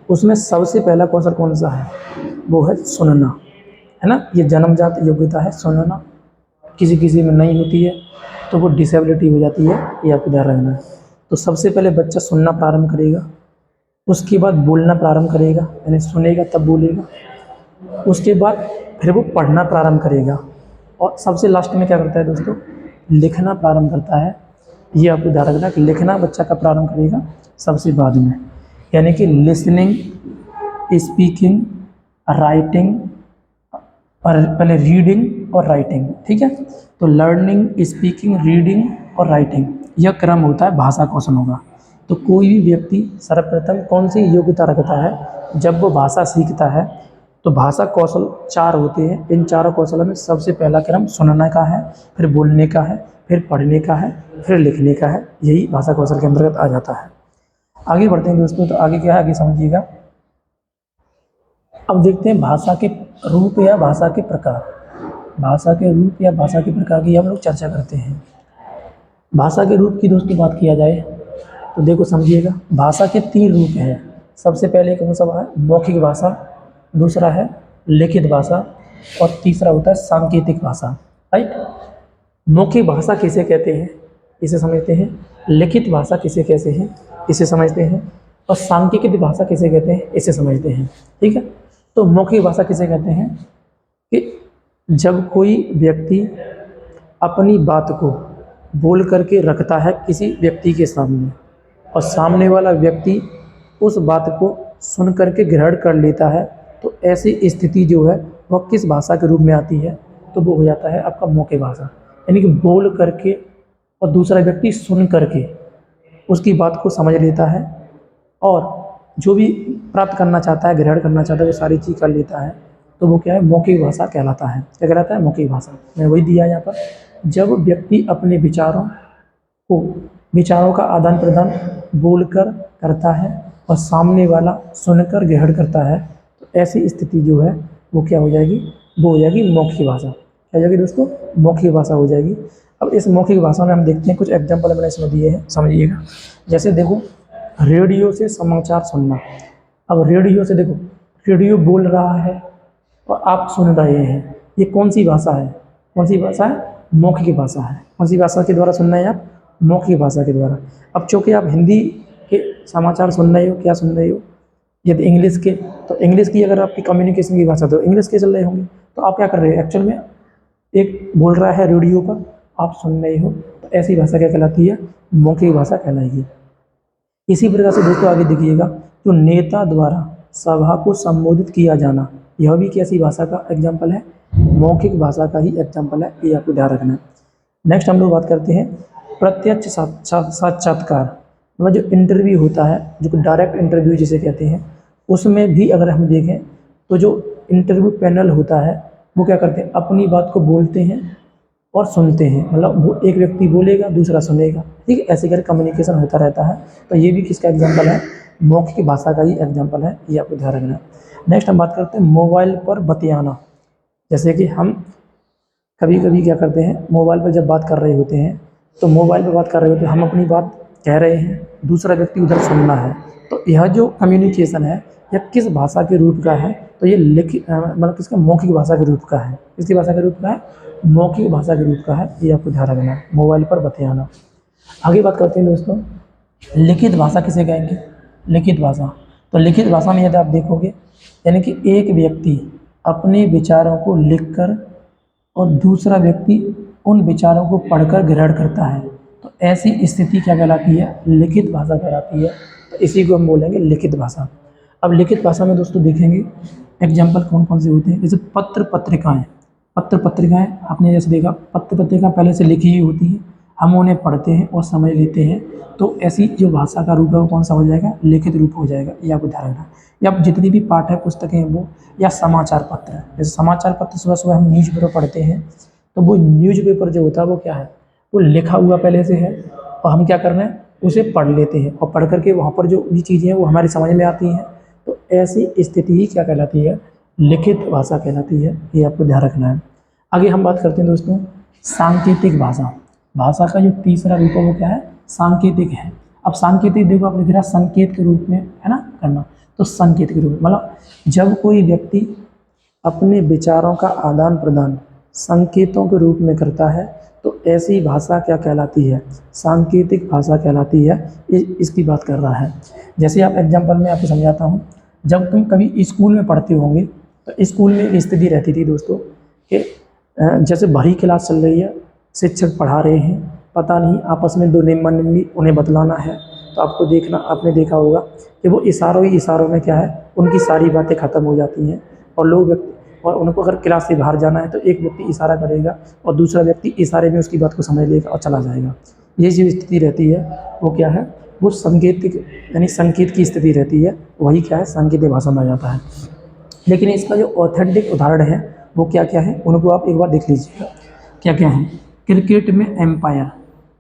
उसमें सबसे पहला कौशल कौन सा है, वो है सुनना, है ना। ये जन्मजात योग्यता है सुनना, किसी किसी में नहीं होती है तो वो डिसेबिलिटी हो जाती है, ये आपको ध्यान रखना है। तो सबसे पहले बच्चा सुनना प्रारंभ करेगा, उसके बाद बोलना प्रारंभ करेगा, यानी सुनेगा तब बोलेगा, उसके बाद फिर वो पढ़ना प्रारंभ करेगा, और सबसे लास्ट में क्या करता है दोस्तों, लिखना प्रारंभ करता है। ये आपको ध्यान रखना कि लिखना बच्चा का प्रारंभ करेगा सबसे बाद में, यानी कि लिसनिंग, स्पीकिंग, राइटिंग, और पहले रीडिंग और राइटिंग, ठीक है। तो लर्निंग, स्पीकिंग, रीडिंग और राइटिंग, यह क्रम होता है भाषा कौशलों का। तो कोई भी व्यक्ति सर्वप्रथम कौन सी योग्यता रखता है जब वो भाषा सीखता है, तो भाषा कौशल 4 होते हैं। इन चारों कौशलों में सबसे पहला क्रम सुनने का है, फिर बोलने का है, फिर पढ़ने का है, फिर लिखने का है, यही भाषा कौशल के अंतर्गत आ जाता है। आगे बढ़ते हैं दोस्तों, तो आगे क्या है, आगे समझिएगा। अब देखते हैं भाषा के रूप या भाषा के प्रकार। भाषा के रूप या भाषा के प्रकार की हम लोग चर्चा करते हैं। भाषा के रूप की दोस्तों बात किया जाए तो देखो समझिएगा, भाषा के 3 रूप हैं। सबसे पहले कौन सा है, मौखिक भाषा, दूसरा है लिखित भाषा, और तीसरा होता है सांकेतिक भाषा, राइट। मौखिक भाषा किसे कहते हैं, इसे समझते हैं। लिखित भाषा किसे कहते हैं, इसे समझते हैं। और सांकेतिक भाषा किसे कहते हैं, इसे समझते हैं, ठीक है। तो मौखिक भाषा किसे कहते हैं कि जब कोई व्यक्ति अपनी बात को बोल करके रखता है किसी व्यक्ति के सामने, और सामने वाला व्यक्ति उस बात को सुन करके ग्रहण कर लेता है, तो ऐसी स्थिति जो है वह किस भाषा के रूप में आती है, तो वो हो जाता है आपका मौखिक भाषा। यानी कि बोल करके और दूसरा व्यक्ति सुन करके उसकी बात को समझ लेता है, और जो भी प्राप्त करना चाहता है, ग्रहण करना चाहता है, वो सारी चीज़ कर लेता है, तो वो क्या है, मौखिक भाषा कहलाता है। क्या कहलाता है, मौखिक भाषा। मैं वही दिया यहाँ पर, जब व्यक्ति अपने विचारों का आदान प्रदान बोलकर करता है और सामने वाला सुनकर ग्रहण करता है, तो ऐसी स्थिति जो है वो क्या हो जाएगी, वो हो जाएगी मौखिक भाषा। क्या हो जाएगी दोस्तों, मौखिक भाषा हो जाएगी। अब इस मौखिक भाषा में हम देखते हैं, कुछ एग्जाम्पल मैंने इसमें दिए हैं, समझिएगा। जैसे देखो, रेडियो से समाचार सुनना, अब रेडियो से देखो, रेडियो बोल रहा है और आप सुन रहे हैं, ये कौन सी भाषा है? कौन सी भाषा है? मौखिक भाषा है। कौन सी भाषा के द्वारा सुन रहे हैं आप? मौखिक भाषा के द्वारा। अब चूँकि आप हिंदी के समाचार सुन रहे हो, क्या सुन रहे हो? यदि इंग्लिश के, तो इंग्लिश की अगर आपकी कम्युनिकेशन की भाषा तो इंग्लिश के चल रहे होंगे, तो आप क्या कर रहे हो? एक्चुअल में एक बोल रहा है रेडियो पर, आप सुन रहे हो, तो ऐसी भाषा क्या कहलाती है? मौखिक भाषा कहलाएगी। इसी प्रकार से दोस्तों आगे देखिएगा, जो नेता द्वारा सभा को संबोधित किया जाना, यह भी कैसी भाषा का एग्जाम्पल है? मौखिक भाषा का ही एग्जाम्पल है, ये आपको ध्यान रखना है। नेक्स्ट हम लोग बात करते हैं प्रत्यक्ष साक्षात्कार, मतलब जो इंटरव्यू होता है, जो डायरेक्ट इंटरव्यू जिसे कहते हैं, उसमें भी अगर हम देखें तो जो इंटरव्यू पैनल होता है वो क्या करते हैं? अपनी बात को बोलते हैं और सुनते हैं, मतलब वो एक व्यक्ति बोलेगा दूसरा सुनेगा, ठीक है, ऐसे करके कम्युनिकेशन होता रहता है। तो ये भी किसका एग्जाम्पल है? मौखिक भाषा का ही एग्जाम्पल है, ये आपको ध्यान रखना है। नेक्स्ट हम बात करते हैं मोबाइल पर बतियाना। जैसे कि हम कभी कभी क्या करते हैं, मोबाइल पर जब बात कर रहे होते हैं, तो मोबाइल पर बात कर रहे होते हैं, हम अपनी बात कह रहे हैं, दूसरा व्यक्ति उधर सुनना है, तो यह जो कम्युनिकेशन है यह किस भाषा के रूप का है? तो ये लिखित मतलब किसका? मौखिक भाषा के रूप का है। किसकी भाषा के रूप का है? मौखिक भाषा के रूप का है, ये आपको ध्यान रखना है, मोबाइल पर बतियाना। आगे बात करते हैं दोस्तों, लिखित भाषा किसे कहेंगे? लिखित भाषा, तो लिखित भाषा में यदि आप देखोगे, यानी कि एक व्यक्ति अपने विचारों को लिखकर और दूसरा व्यक्ति उन विचारों को पढ़कर ग्रहण करता है, तो ऐसी स्थिति क्या कहलाती है? लिखित भाषा कहलाती है। तो इसी को हम बोलेंगे लिखित भाषा। अब लिखित भाषा में दोस्तों देखेंगे एग्जाम्पल कौन कौन से होते हैं, जैसे पत्र पत्रिकाएँ। पत्र पत्रिकाएँ आपने जैसे देखा, पत्र पत्रिका पहले से लिखी ही होती है, हम उन्हें पढ़ते हैं और समझ लेते हैं, तो ऐसी जो भाषा का रूप है वो कौन सा हो जाएगा? लिखित रूप हो जाएगा, ये आपको ध्यान रखना है। या जितनी भी पाठ्य पुस्तकें हैं वो, या समाचार पत्र, जैसे समाचार पत्र सुबह सुबह हम न्यूज़पेपर पढ़ते हैं, तो वो न्यूज़पेपर जो होता है वो क्या है? वो लिखा हुआ पहले से है और हम क्या कर रहे हैं? उसे पढ़ लेते हैं और पढ़ करके वहाँ पर जो भी चीज़ें हैं वो हमारी समझ में आती हैं, तो ऐसी स्थिति ही क्या कहलाती है? लिखित भाषा कहलाती है, ये आपको ध्यान रखना है। आगे हम बात करते हैं दोस्तों सांकेतिक भाषा। भाषा का जो तीसरा रूप है वो क्या है? सांकेतिक है। अब सांकेतिक देखो, आप लिख रहा संकेत के रूप में, है ना, करना, तो संकेत के रूप में मतलब जब कोई व्यक्ति अपने विचारों का आदान प्रदान संकेतों के रूप में करता है, तो ऐसी भाषा क्या कहलाती है? सांकेतिक भाषा कहलाती है। इसकी बात कर रहा है। जैसे आप एग्जाम्पल में आपको समझाता हूँ, जब तुम कभी स्कूल में पढ़ते होंगे, तो स्कूल में एक स्थिति रहती थी दोस्तों कि जैसे भरी क्लास चल रही है, शिक्षक पढ़ा रहे हैं, पता नहीं आपस में दो निम्न निम्नी उन्हें बतलाना है, तो आपको देखना, आपने देखा होगा कि वो इशारों ही इशारों में क्या है, उनकी सारी बातें ख़त्म हो जाती हैं और लोग व्यक्ति, और उनको अगर क्लास से बाहर जाना है तो एक व्यक्ति इशारा करेगा और दूसरा व्यक्ति इशारे में उसकी बात को समझ लेगा और चला जाएगा। ये जो स्थिति रहती है वो क्या है? वो सांकेतिक, यानी संकेत की स्थिति रहती है, वही क्या है? सांकेतिक भाषा में आ जाता है। लेकिन इसका जो ऑथेंटिक उदाहरण है वो क्या क्या है, उनको आप एक बार देख लीजिएगा क्या क्या है। क्रिकेट में एम्पायर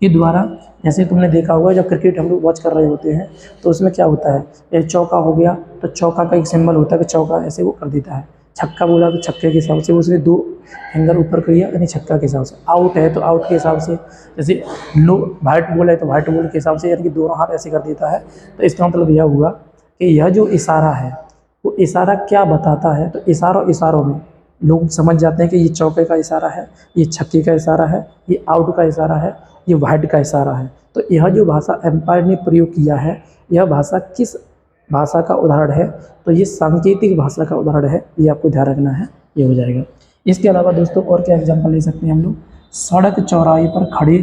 के द्वारा, जैसे तुमने देखा होगा जब क्रिकेट हम लोग वॉच कर रहे होते हैं तो उसमें क्या होता है, ये चौका हो गया तो चौका का एक सिंबल होता है कि चौका, ऐसे वो कर देता है। छक्का बोला तो छक्के के हिसाब से उसने दो फिंगर ऊपर किया, यानी छक्का के हिसाब से। आउट है तो आउट के हिसाब से, जैसे लो वाइट बॉल है तो वाइट बॉल के हिसाब से, यानी कि दोनों हाथ ऐसे कर देता है। तो इसका मतलब यह हुआ कि यह जो इशारा है वो इशारा क्या बताता है, तो इशारों में लोग समझ जाते हैं कि ये चौके का इशारा है, ये छक्के का इशारा है, ये आउट का इशारा है, ये वाइड का इशारा है। तो यह जो भाषा एम्पायर ने प्रयोग किया है, यह भाषा किस भाषा का उदाहरण है? तो ये सांकेतिक भाषा का उदाहरण है, ये आपको ध्यान रखना है, ये हो जाएगा। इसके अलावा दोस्तों और क्या एग्जाम्पल ले सकते हैं हम लोग? सड़क चौराहे पर खड़े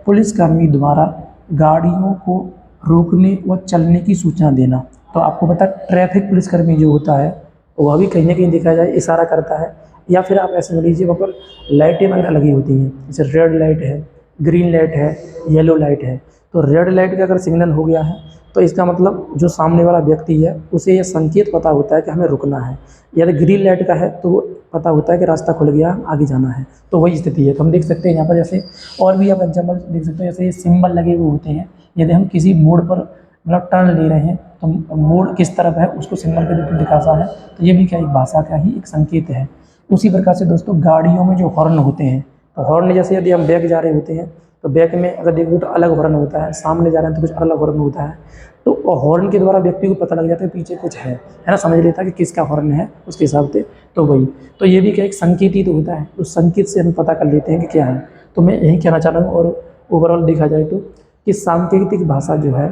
पुलिसकर्मी द्वारा गाड़ियों को रोकने व चलने की सूचना देना। तो आपको पता है ट्रैफिक पुलिसकर्मी जो होता है वह भी कहीं ना कहीं देखा जाए इशारा करता है, या फिर आप ऐसे मान लीजिए वहाँ पर लाइटें वगैरह लगी होती हैं, जैसे रेड लाइट है, ग्रीन लाइट है, येलो लाइट है। तो रेड लाइट का अगर सिग्नल हो गया है तो इसका मतलब जो सामने वाला व्यक्ति है उसे यह संकेत पता होता है कि हमें रुकना है। यदि ग्रीन लाइट का है तो वो पता होता है कि रास्ता खुल गया, आगे जाना है। तो वही स्थिति है। तो हम देख सकते हैं यहाँ पर, जैसे और भी आप एग्जाम्पल देख सकते हैं, जैसे ये सिंबल लगे हुए होते हैं। यदि हम किसी मोड़ पर मतलब टर्न ले रहे हैं तो मोड़ किस तरफ है उसको सिंबल के रूप में दिखाता है। तो ये भी क्या एक भाषा का ही एक संकेत है। उसी प्रकार से दोस्तों गाड़ियों में जो हॉर्न होते हैं, तो हॉर्न जैसे यदि हम बैक जा रहे होते हैं तो बैक में अगर देखो तो अलग हॉर्न होता है, सामने जा रहे हैं तो कुछ अलग हॉर्न होता है। तो हॉर्न के द्वारा व्यक्ति को पता लग जाता है पीछे कुछ है ना, समझ लेता है कि किसका हॉर्न है उसके हिसाब से। तो वही, तो ये भी क्या एक संकेत ही तो होता है, उस संकेत से हम पता कर लेते हैं कि क्या है। तो मैं यही कहना चाह रहा हूँ। और ओवरऑल देखा जाए तो कि सांकेतिक भाषा जो है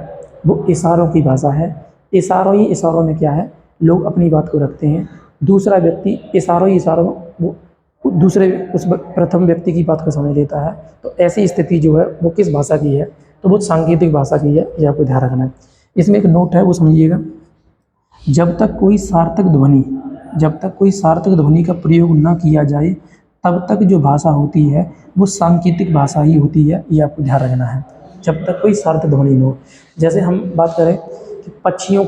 वो इशारों की भाषा है। इशारों ही इशारों में क्या है, लोग अपनी बात को रखते हैं, दूसरा व्यक्ति इशारों ही इशारों वो दूसरे उस प्रथम व्यक्ति की बात को समझ लेता है। तो ऐसी स्थिति जो है वो किस भाषा की है, तो वो सांकेतिक भाषा की है, ये आपको ध्यान रखना है। इसमें एक नोट है वो समझिएगा, जब तक कोई सार्थक ध्वनि का प्रयोग न किया जाए तब तक जो भाषा होती है वो सांकेतिक भाषा ही होती है, ये आपको ध्यान रखना है। जब तक कोई सार्थक ध्वनि न हो, जैसे हम बात करें कि पक्षियों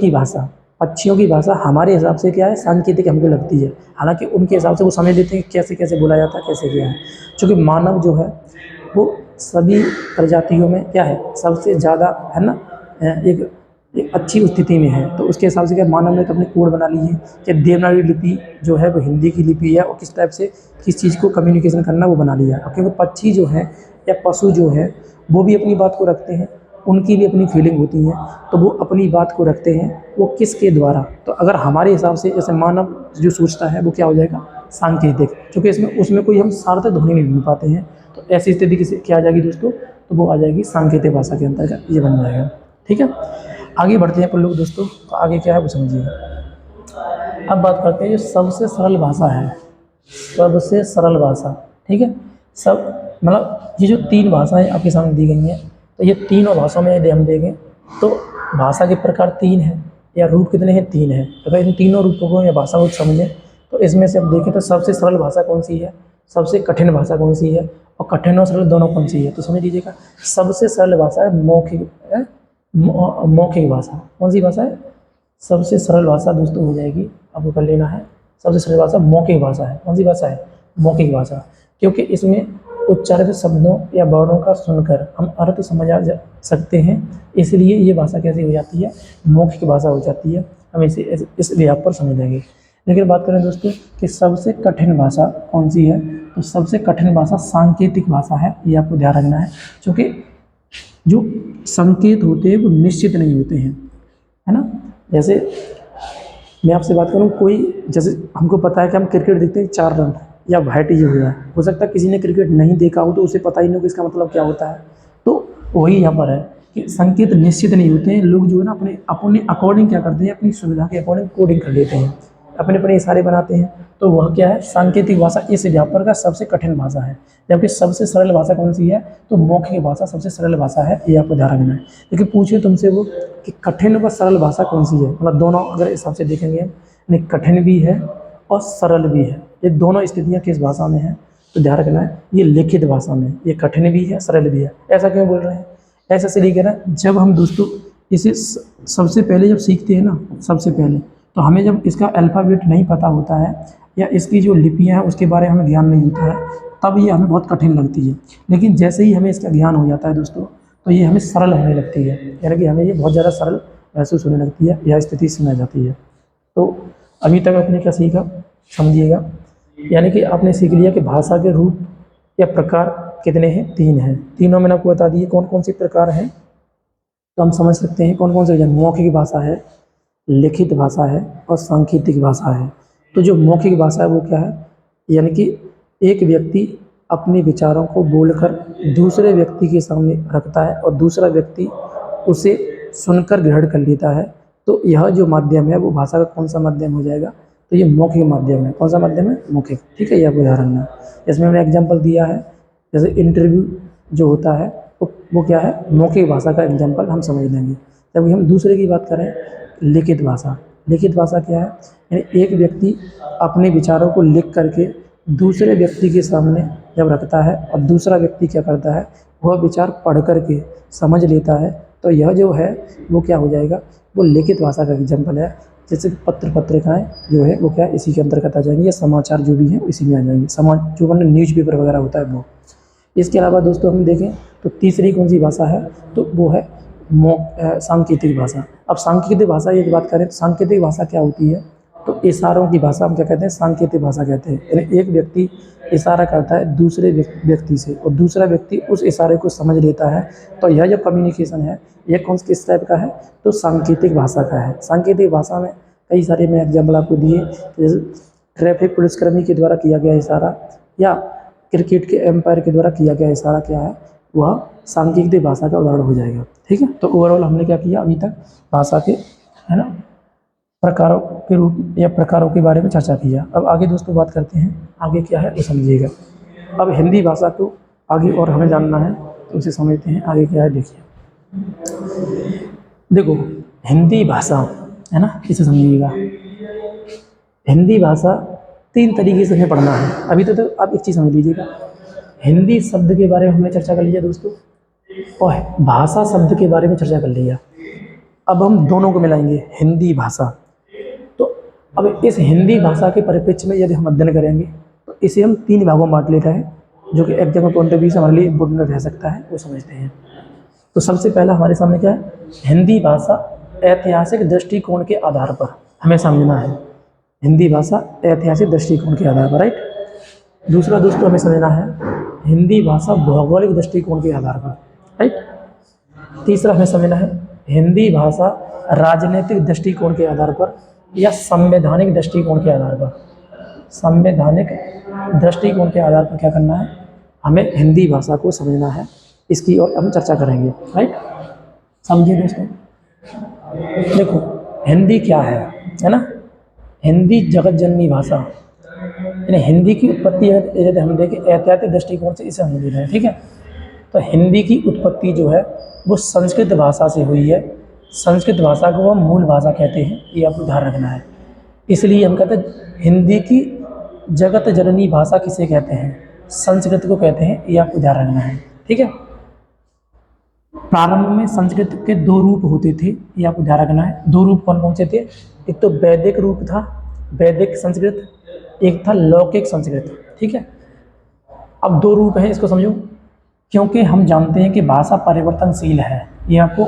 की भाषा हमारे हिसाब से क्या है, सांकेतिक हमको लगती है, हालांकि उनके हिसाब से वो समझ लेते हैं कि कैसे कैसे बोला जाता है, कैसे क्या है। क्योंकि मानव जो है वो सभी प्रजातियों में क्या है, सबसे ज़्यादा है ना, एक अच्छी स्थिति में है। तो उसके हिसाब से क्या मानव ने तो अपनी कोड बना ली है कि देवनागरी लिपि जो है वो हिंदी की लिपि है, और किस टाइप से किस चीज़ को कम्युनिकेशन करना वो बना लिया। क्योंकि पक्षी जो है या पशु जो है वो भी अपनी बात को रखते हैं, उनकी भी अपनी फीलिंग होती है, तो वो अपनी बात को रखते हैं, वो किसके द्वारा। तो अगर हमारे हिसाब से जैसे मानव जो सोचता है वो क्या हो जाएगा, सांकेतिक, क्योंकि उसमें कोई हम सार्थक ध्वनि नहीं ढूंढ पाते हैं। तो ऐसी स्थिति किसी क्या आ जाएगी दोस्तों, तो वो आ जाएगी सांकेतिक भाषा के अंतर्गत, ये बन जाएगा। ठीक है, आगे बढ़ते हैं अपन लोग दोस्तों। तो आगे क्या है वो समझिएगा। अब बात करते हैं जो सबसे सरल भाषा है, सबसे सरल भाषा। ठीक है, सब मतलब ये जो 3 भाषाएं आपके सामने दी गई हैं, तो ये तीनों भाषाओं में यदि हम देखें तो भाषा के प्रकार 3 हैं, या रूप कितने हैं, 3 हैं। तो अगर इन तीनों रूपों को या भाषा को समझें तो इसमें से अब देखें तो सबसे सरल भाषा कौन सी है, सबसे कठिन भाषा कौन सी है, और कठिन और सरल दोनों कौन सी है। तो समझ लीजिएगा, सबसे सरल भाषा है मौखिक भाषा। कौन सी भाषा है, सबसे सरल भाषा दोस्तों हो जाएगी, आपको कर लेना है, सबसे सरल भाषा मौखिक भाषा है। कौन सी भाषा है, मौखिक भाषा, क्योंकि इसमें उच्चारित शब्दों या वर्णों का सुनकर हम अर्थ समझ सकते हैं, इसलिए ये भाषा कैसी हो जाती है, मौखिक भाषा हो जाती है। हम इसे इस लिहाज पर समझ लेंगे। लेकिन बात करें दोस्तों कि सबसे कठिन भाषा कौन सी है, तो सबसे कठिन भाषा सांकेतिक भाषा है, ये आपको ध्यान रखना है। क्योंकि जो संकेत होते हैं वो निश्चित नहीं होते हैं, है ना। जैसे मैं आपसे बात करूं, कोई जैसे हमको पता है कि हम क्रिकेट देखते हैं 4 रन या वाइट ये हो जाए, हो सकता है किसी ने क्रिकेट नहीं देखा हो तो उसे पता ही नहीं हो कि इसका मतलब क्या होता है। तो वही यहाँ पर है कि संकेत निश्चित नहीं होते हैं, लोग जो है ना अपने अपने अकॉर्डिंग क्या करते हैं, अपनी सुविधा के अकॉर्डिंग कोडिंग कर लेते हैं, अपने अपने इशारे बनाते हैं। तो वह क्या है, सांकेतिक भाषा इस व्यापार का सबसे कठिन भाषा है। जबकि सबसे सरल भाषा कौन सी है, तो मौखिक भाषा सबसे सरल भाषा है, ये आपको ध्यान रखना है। लेकिन पूछिए तुमसे वो कि कठिन व सरल भाषा कौन सी है, मतलब दोनों अगर हिसाब से देखेंगे यानी कठिन भी है और सरल भी है, ये दोनों स्थितियाँ किस भाषा में है, तो ध्यान रखना है ये लिखित भाषा में, ये कठिन भी है सरल भी है। ऐसा क्यों बोल रहे हैं, ऐसा इसलिए कह रहे हैं, जब हम दोस्तों इसे सबसे पहले जब सीखते हैं ना, सबसे पहले तो हमें जब इसका अल्फ़ाबेट नहीं पता होता है या इसकी जो लिपियाँ हैं उसके बारे में हमें ज्ञान नहीं होता है, तब ये हमें बहुत कठिन लगती है। लेकिन जैसे ही हमें इसका ज्ञान हो जाता है दोस्तों, तो ये हमें सरल होने लगती है, यानी कि हमें ये बहुत ज़्यादा सरल महसूस होने लगती है, यह स्थिति इसमें आ जाती है। तो अभी तक आपने क्या सीखा समझिएगा, यानी कि आपने सीख लिया कि भाषा के रूप या प्रकार कितने हैं, 3 हैं। तीनों मैंने आपको बता दिए कौन कौन से प्रकार हैं। तो हम समझ सकते हैं कौन कौन से, मौखिक भाषा है, लिखित भाषा है और सांकेतिक भाषा है। तो जो मौखिक भाषा है वो क्या है, यानी कि एक व्यक्ति अपने विचारों को बोलकर दूसरे व्यक्ति के सामने रखता है और दूसरा व्यक्ति उसे सुनकर ग्रहण कर लेता है। तो यह जो माध्यम है वो भाषा का कौन सा माध्यम हो जाएगा, तो ये मौखिक माध्यम है। कौन सा माध्यम है, मौखिक। ठीक है, ये आपको ध्यान रखना है। इसमें मैंने एग्जाम्पल दिया है, जैसे इंटरव्यू जो होता है वो क्या है, मौखिक भाषा का एग्जाम्पल हम समझ लेंगे। जब हम दूसरे की बात करें, लिखित भाषा। लिखित भाषा क्या है, यानी एक व्यक्ति अपने विचारों को लिख करके दूसरे व्यक्ति के सामने जब रखता है और दूसरा व्यक्ति क्या करता है, वह विचार पढ़ करके समझ लेता है, तो यह जो है वो क्या हो जाएगा, वो लिखित भाषा का एग्जाम्पल है। जैसे पत्रिकाएँ जो है वो क्या इसी के अंतर्गत आ जाएंगी, या समाचार जो भी हैं इसी में आ जाएंगे, जो न्यूज़पेपर वगैरह होता है वो। इसके अलावा दोस्तों हम देखें तो तीसरी कौन सी भाषा है, तो वो है सांकेतिक भाषा। अब सांकेतिक भाषा की बात करें तो सांकेतिक भाषा क्या होती है, तो इशारों की भाषा हम क्या कहते हैं, सांकेतिक भाषा कहते हैं। यानी एक व्यक्ति इशारा करता है दूसरे व्यक्ति से और दूसरा व्यक्ति उस इशारे को समझ लेता है, तो यह जो कम्युनिकेशन है ये कौन किस टाइप का है, तो सांकेतिक भाषा का है। सांकेतिक भाषा में कई सारे मैं एग्जाम्पल आपको दिए, जैसे ट्रैफिक पुलिसकर्मी के द्वारा किया गया इशारा या क्रिकेट के एम्पायर के द्वारा किया गया इशारा क्या है, वह सांकेतिक भाषा का उदाहरण हो जाएगा। ठीक है, तो ओवरऑल हमने क्या किया अभी तक, भाषा के है ना प्रकारों के रूप या प्रकारों के बारे में चर्चा किया। अब आगे दोस्तों बात करते हैं, आगे क्या है वो समझिएगा। अब हिंदी भाषा को आगे और हमें जानना है तो उसे समझते हैं, आगे क्या है देखिए। देखो हिंदी भाषा है ना, इसे समझिएगा। हिंदी भाषा 3 तरीके से हमें पढ़ना है। अभी तो आप एक चीज़ समझ लीजिएगा, हिंदी शब्द के बारे में हमने चर्चा कर लिया दोस्तों, और भाषा शब्द के बारे में चर्चा कर लिया। अब हम दोनों को मिलाएंगे, हिंदी भाषा। तो अब इस हिंदी भाषा के परिप्रेक्ष्य में यदि हम अध्ययन करेंगे तो इसे हम 3 भागों में बांट लेते हैं, जो कि एग्जाम पॉइंट ऑफ व्यू से हमारे लिए इम्पोर्टेंट रह सकता है, वो समझते हैं। तो सबसे पहला हमारे सामने क्या है, हिंदी भाषा ऐतिहासिक दृष्टिकोण के आधार पर हमें समझना है। हिंदी भाषा ऐतिहासिक दृष्टिकोण के आधार पर, राइट। दूसरा दोस्तों हमें समझना है हिंदी भाषा भौगोलिक दृष्टिकोण के आधार पर, राइट। तीसरा हमें समझना है हिंदी भाषा राजनीतिक दृष्टिकोण के आधार पर या संवैधानिक दृष्टिकोण के आधार पर। संवैधानिक दृष्टिकोण के आधार पर क्या करना है, हमें हिंदी भाषा को समझना है, इसकी और हम चर्चा करेंगे, राइट। समझिए दोस्तों, देखो हिंदी क्या है ना। हिंदी जगत जननी भाषा, यानी हिंदी की उत्पत्ति यदि हम देखें ऐतिहासिक दृष्टिकोण से इसे हम ले रहे हैं, ठीक है। तो हिंदी की उत्पत्ति जो है वो संस्कृत भाषा से हुई है। संस्कृत भाषा को हम मूल भाषा कहते हैं, ये आपको ध्यान रखना है। इसलिए हम कहते हैं हिंदी की जगत जननी भाषा किसे कहते हैं, संस्कृत को कहते हैं, ये आपको ध्यान रखना है, ठीक है। प्रारंभ में संस्कृत के 2 रूप होते थे, ये आपको ध्यान रखना है। 2 रूप कौन कौन से थे, एक तो वैदिक रूप था, वैदिक संस्कृत, एक था लौकिक संस्कृत, ठीक है। अब 2 रूप हैं, इसको समझो, क्योंकि हम जानते हैं कि भाषा परिवर्तनशील है। ये आपको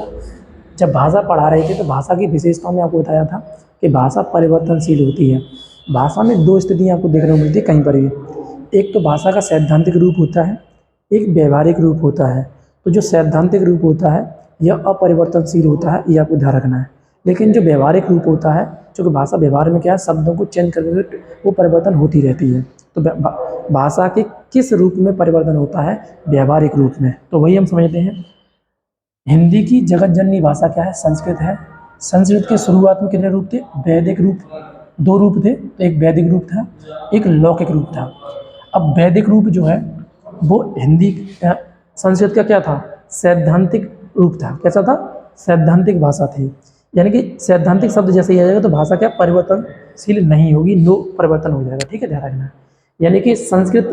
जब भाषा पढ़ा रहे थे तो भाषा की विशेषताओं में आपको बताया था कि भाषा परिवर्तनशील होती है। भाषा में 2 स्थितियाँ आपको देखने को मिलती है कहीं पर भी, एक तो भाषा का सैद्धांतिक रूप होता है, एक व्यवहारिक रूप होता है। तो जो सैद्धांतिक रूप होता है यह अपरिवर्तनशील होता है, ये आपको ध्यान रखना है। लेकिन जो व्यवहारिक रूप होता है, चूँकि भाषा व्यवहार में क्या है, शब्दों को चेंज करके वो परिवर्तन होती रहती है। तो भाषा के किस रूप में परिवर्तन होता है, व्यवहारिक रूप में। तो वही हम समझते हैं हिंदी की जगत जननी भाषा क्या है, संस्कृत है। संस्कृत के शुरुआत में कितने रूप थे, वैदिक रूप, 2 रूप थे, तो एक वैदिक रूप था, एक लौकिक रूप था। अब वैदिक रूप जो है वो हिंदी संस्कृत का क्या था, सैद्धांतिक रूप था। कैसा था, सैद्धांतिक भाषा थी। यानी कि सैद्धांतिक शब्द जैसे ही आ जाएगा तो भाषा क्या परिवर्तनशील नहीं होगी, नो परिवर्तन हो जाएगा, ठीक है, ध्यान रखना। यानी कि संस्कृत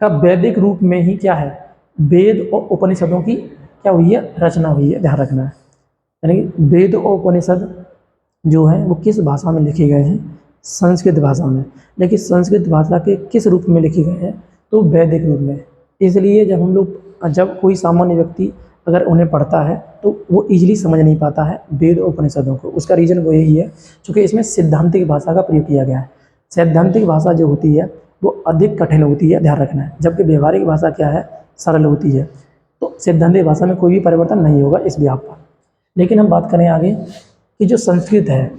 का वैदिक रूप में ही क्या है, वेद और उपनिषदों की क्या हुई है, रचना हुई है, ध्यान रखना है। यानी कि वेद और उपनिषद जो है वो किस भाषा में लिखे गए हैं, संस्कृत भाषा में। लेकिन संस्कृत भाषा के किस रूप में लिखे गए हैं, तो वैदिक रूप में। इसलिए जब कोई सामान्य व्यक्ति अगर उन्हें पढ़ता है तो वो इजीली समझ नहीं पाता है वेद और उपनिषदों को। उसका रीज़न वो यही है क्योंकि इसमें सिद्धांतिक भाषा का प्रयोग किया गया है। सैद्धांतिक भाषा जो होती है वो अधिक कठिन होती है, ध्यान रखना है। जबकि व्यवहारिक भाषा क्या है, सरल होती है। तो सैद्धांतिक भाषा में कोई भी परिवर्तन नहीं होगा इस व्याप पर। लेकिन हम बात करें आगे कि जो संस्कृत है,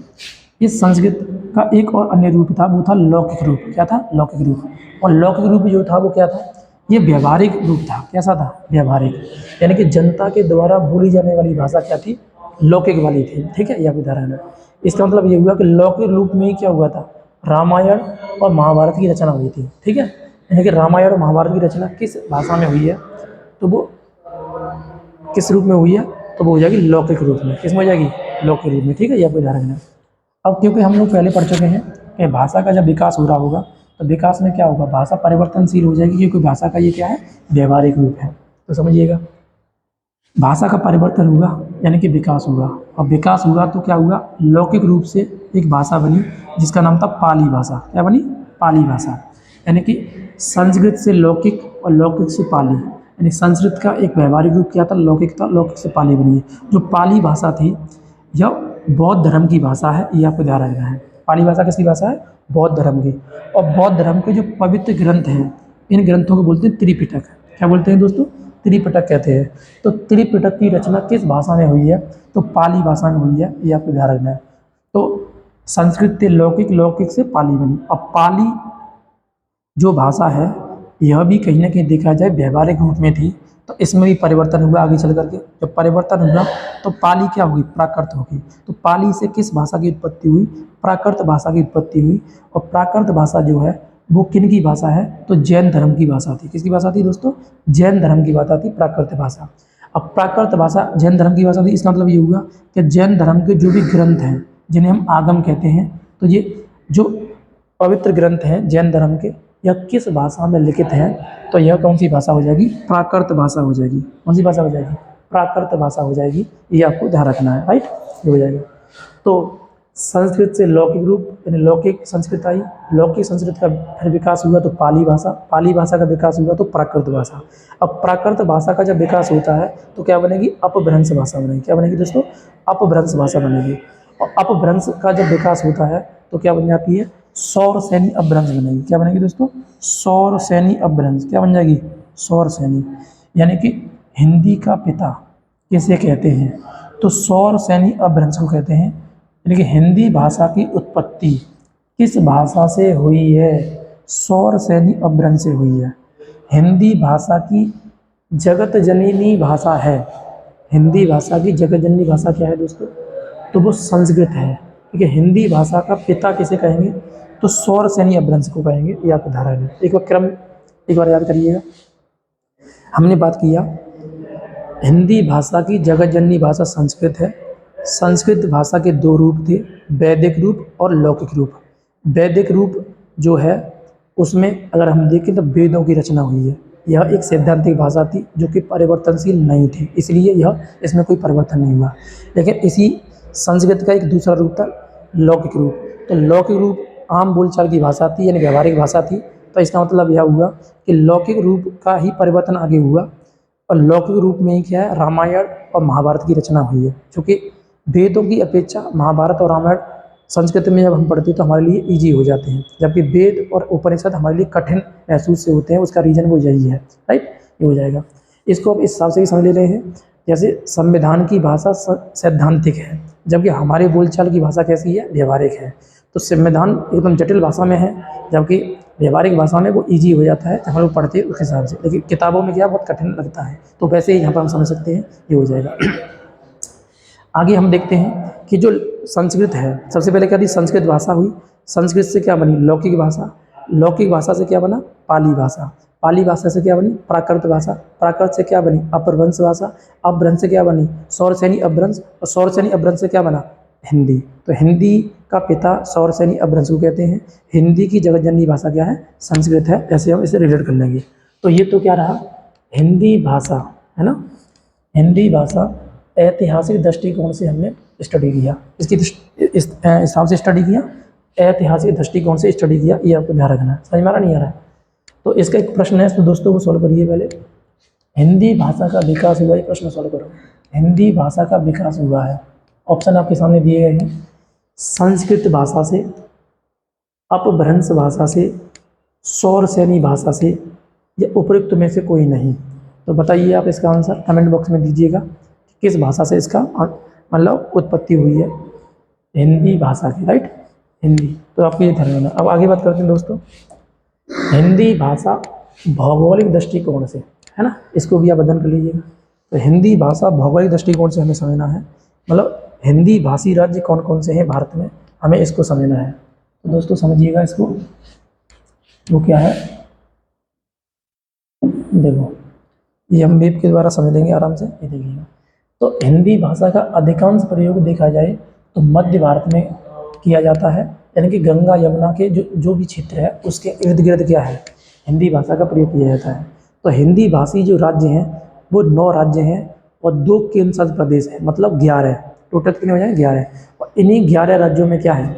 इस संस्कृत का एक और अन्य रूप था, वो था लौकिक रूप। क्या था, लौकिक रूप। और लौकिक रूप जो था वो क्या था, ये व्यवहारिक रूप था। कैसा था, व्यवहारिक। यानी कि जनता के द्वारा बोली जाने वाली भाषा क्या थी, लौकिक वाली थी, ठीक है, यह उदाहरण है। इसका मतलब ये हुआ कि लौकिक रूप में ही क्या हुआ था, रामायण और महाभारत की रचना हुई थी, ठीक है। यानी कि रामायण और महाभारत की रचना किस भाषा में हुई है, तो वो किस रूप में हुई है, तो वो हो जाएगी लौकिक रूप में। किस में हो जाएगी, लौकिक रूप में, ठीक है, यह उदाहरण है। अब क्योंकि हम लोग पहले पढ़ चुके हैं कि भाषा का जब विकास हो रहा होगा तो विकास में क्या होगा, भाषा परिवर्तनशील हो जाएगी, क्योंकि भाषा का ये क्या है, व्यवहारिक रूप है। तो समझिएगा, भाषा का परिवर्तन होगा यानी कि विकास होगा। और विकास हुआ तो क्या हुआ, लौकिक रूप से एक भाषा बनी जिसका नाम था पाली भाषा। क्या बनी, पाली भाषा। यानी कि संस्कृत से लौकिक और लौकिक से पाली, यानी संस्कृत का एक व्यवहारिक रूप क्या था, लौकिक था, लौकिक से पाली बनी है। जो पाली भाषा थी यह बौद्ध धर्म की भाषा है, ये आपको ध्यान रखना है। पाली भाषा किसकी भाषा है? बौद्ध धर्म की। और बौद्ध धर्म के जो पवित्र ग्रंथ हैं, इन ग्रंथों को बोलते हैं त्रिपिटक। क्या बोलते हैं दोस्तों? त्रिपिटक कहते हैं। तो त्रिपिटक की रचना किस भाषा में हुई है? तो पाली भाषा में हुई है, ये आपको ध्यान रखना है। तो संस्कृत से लौकिक, लौकिक से पाली बनी। अब पाली जो भाषा है, यह भी कहीं ना कहीं देखा जाए व्यवहारिक रूप में थी, तो इसमें भी परिवर्तन हुआ आगे चल करके। जब परिवर्तन हुआ तो पाली क्या होगी? प्राकृत होगी। तो पाली से किस भाषा की उत्पत्ति हुई? प्राकृत भाषा की उत्पत्ति हुई। और प्राकृत भाषा जो है वो किन की भाषा है? तो जैन धर्म की भाषा थी। किसकी भाषा थी दोस्तों? जैन धर्म की भाषा थी प्राकृत भाषा। अब प्राकृत भाषा जैन धर्म की भाषा थी, इसका मतलब ये हुआ कि जैन धर्म के जो भी ग्रंथ हैं, जिन्हें हम आगम कहते हैं, तो ये जो पवित्र ग्रंथ हैं जैन धर्म के, यह किस भाषा में लिखित हैं? तो यह कौन सी भाषा हो जाएगी? प्राकृत भाषा हो जाएगी। कौन सी भाषा हो जाएगी? प्राकृत भाषा हो जाएगी। ये आपको ध्यान रखना है, राइट? ये हो जाएगा। तो संस्कृत से लौकिक रूप यानी लौकिक संस्कृत आई, लौकिक संस्कृत का फिर विकास हुआ तो पाली भाषा, पाली भाषा का विकास हुआ तो प्राकृत भाषा। अब प्राकृत भाषा का जब विकास होता है तो क्या बनेगी? अपभ्रंश भाषा बनेगी। क्या बनेगी दोस्तों? अपभ्रंश भाषा बनेगी। और अपभ्रंश का जब विकास होता है तो क्या बन जाती है? सौरसेनी अपभ्रंश बनेगी। क्या बनेगी दोस्तों? सौरसेनी अपभ्रंश। क्या बन जाएगी? सौरसेनी। यानी कि हिंदी का पिता किसे कहते हैं? तो सौरसेनी अपभ्रंश को कहते हैं। यानी कि हिंदी भाषा की उत्पत्ति किस भाषा से हुई है? सौरसेनी अपभ्रंश से हुई है। हिंदी भाषा की जगत जननी भाषा है। हिंदी भाषा की जगत जननी भाषा क्या है दोस्तों? तो वो संस्कृत है। ठीक है, हिंदी भाषा का पिता किसे कहेंगे? तो सौरसेनी अपभ्रंश को कहेंगे। ये आपको ध्यान है। एक बार क्रम एक बार याद करिएगा। हमने बात किया हिंदी भाषा की जगत जननी भाषा संस्कृत है। संस्कृत भाषा के दो रूप थे, वैदिक रूप और लौकिक रूप। वैदिक रूप जो है उसमें अगर हम देखें तो वेदों की रचना हुई है। यह एक सैद्धांतिक भाषा थी जो कि परिवर्तनशील नहीं थी, इसलिए यह इसमें कोई परिवर्तन नहीं हुआ। लेकिन इसी संस्कृत का एक दूसरा रूप था लौकिक रूप। तो लौकिक रूप आम बोलचाल की भाषा थी, यानी व्यवहारिक भाषा थी। तो इसका मतलब यह हुआ कि लौकिक रूप का ही परिवर्तन आगे हुआ और लौकिक रूप में ही क्या है? रामायण और महाभारत की रचना हुई है। चूँकि वेदों की अपेक्षा महाभारत और रामायण संस्कृत में जब हम पढ़ते हैं तो हमारे लिए ईजी हो जाते हैं, जबकि वेद और उपनिषद हमारे लिए कठिन महसूस से होते हैं। उसका रीज़न वो यही है, राइट? ये हो जाएगा। इसको अब इस हिसाब से भी समझ ले रहे हैं, जैसे संविधान की भाषा सैद्धांतिक है, जबकि हमारे बोलचाल की भाषा कैसी है? व्यवहारिक है। तो संविधान एकदम जटिल भाषा में है, जबकि व्यवहारिक भाषा में वो ईजी हो जाता है जब हम लोग पढ़ते हैं उस हिसाब से। लेकिन किताबों में क्या बहुत कठिन लगता है, तो वैसे ही यहाँ पर हम समझ सकते हैं। ये हो जाएगा। आगे हम देखते हैं कि जो संस्कृत है, सबसे पहले क्या थी? संस्कृत भाषा हुई। संस्कृत से क्या बनी? लौकिक भाषा। लौकिक भाषा से क्या बना? पाली भाषा। पाली भाषा से क्या बनी? प्राकृत भाषा। प्राकृत से क्या बनी? अपभ्रंश भाषा। अपभ्रंश से क्या बनी? सौरसेनी अपभ्रंश। और सौरसेनी अपभ्रंश से क्या बना? हिंदी। तो हिंदी का पिता सौरसेनी अपभ्रंश को कहते हैं। हिंदी की जगत जननी भाषा क्या है? संस्कृत है। ऐसे हम इसे रिलेट कर लेंगे। तो ये तो क्या रहा? हिंदी भाषा, है ना? हिंदी भाषा ऐतिहासिक दृष्टिकोण से हमने स्टडी किया। इस हिसाब से स्टडी किया, ऐतिहासिक दृष्टिकोण से स्टडी किया। ये आपको ध्यान रखना है। समझ में आ रहा नहीं आ रहा है? तो इसका एक प्रश्न है, तो दोस्तों वो सॉल्व करिए पहले। हिंदी भाषा का विकास हुआ, ये प्रश्न सॉल्व करो। हिंदी भाषा का विकास हुआ है, ऑप्शन आपके सामने दिए गए हैं। संस्कृत भाषा से, अपभ्रंश भाषा से, सौरसेनी भाषा से, या उपयुक्त में से कोई नहीं। तो बताइए आप इसका आंसर कमेंट बॉक्स में दीजिएगा, किस भाषा से इसका मतलब उत्पत्ति हुई है? हिंदी भाषा की, राइट? हिंदी। तो आपको ये ध्यान रखना। अब आगे बात करते हैं दोस्तों, हिंदी भाषा भौगोलिक दृष्टिकोण से, है ना? इसको भी आप अध्ययन कर लीजिएगा। तो हिंदी भाषा भौगोलिक दृष्टिकोण से हमें समझना है, मतलब हिंदी भाषी राज्य कौन कौन से हैं भारत में, हमें इसको समझना है। तो दोस्तों समझिएगा इसको। वो क्या है? देखो, ये हम मैप के द्वारा समझ लेंगे आराम से। ये देखिएगा, तो हिंदी भाषा का अधिकांश प्रयोग देखा जाए तो मध्य भारत में किया जाता है, यानी कि गंगा यमुना के जो भी क्षेत्र है उसके इर्द गिर्द क्या है? हिंदी भाषा का प्रयोग किया जाता है। तो हिंदी भाषी जो राज्य हैं वो 9 राज्य हैं और 2 केंद्र शासित प्रदेश हैं, मतलब 11। टोटल कितने हो जाए? 11। और इन्हीं 11 राज्यों में क्या है?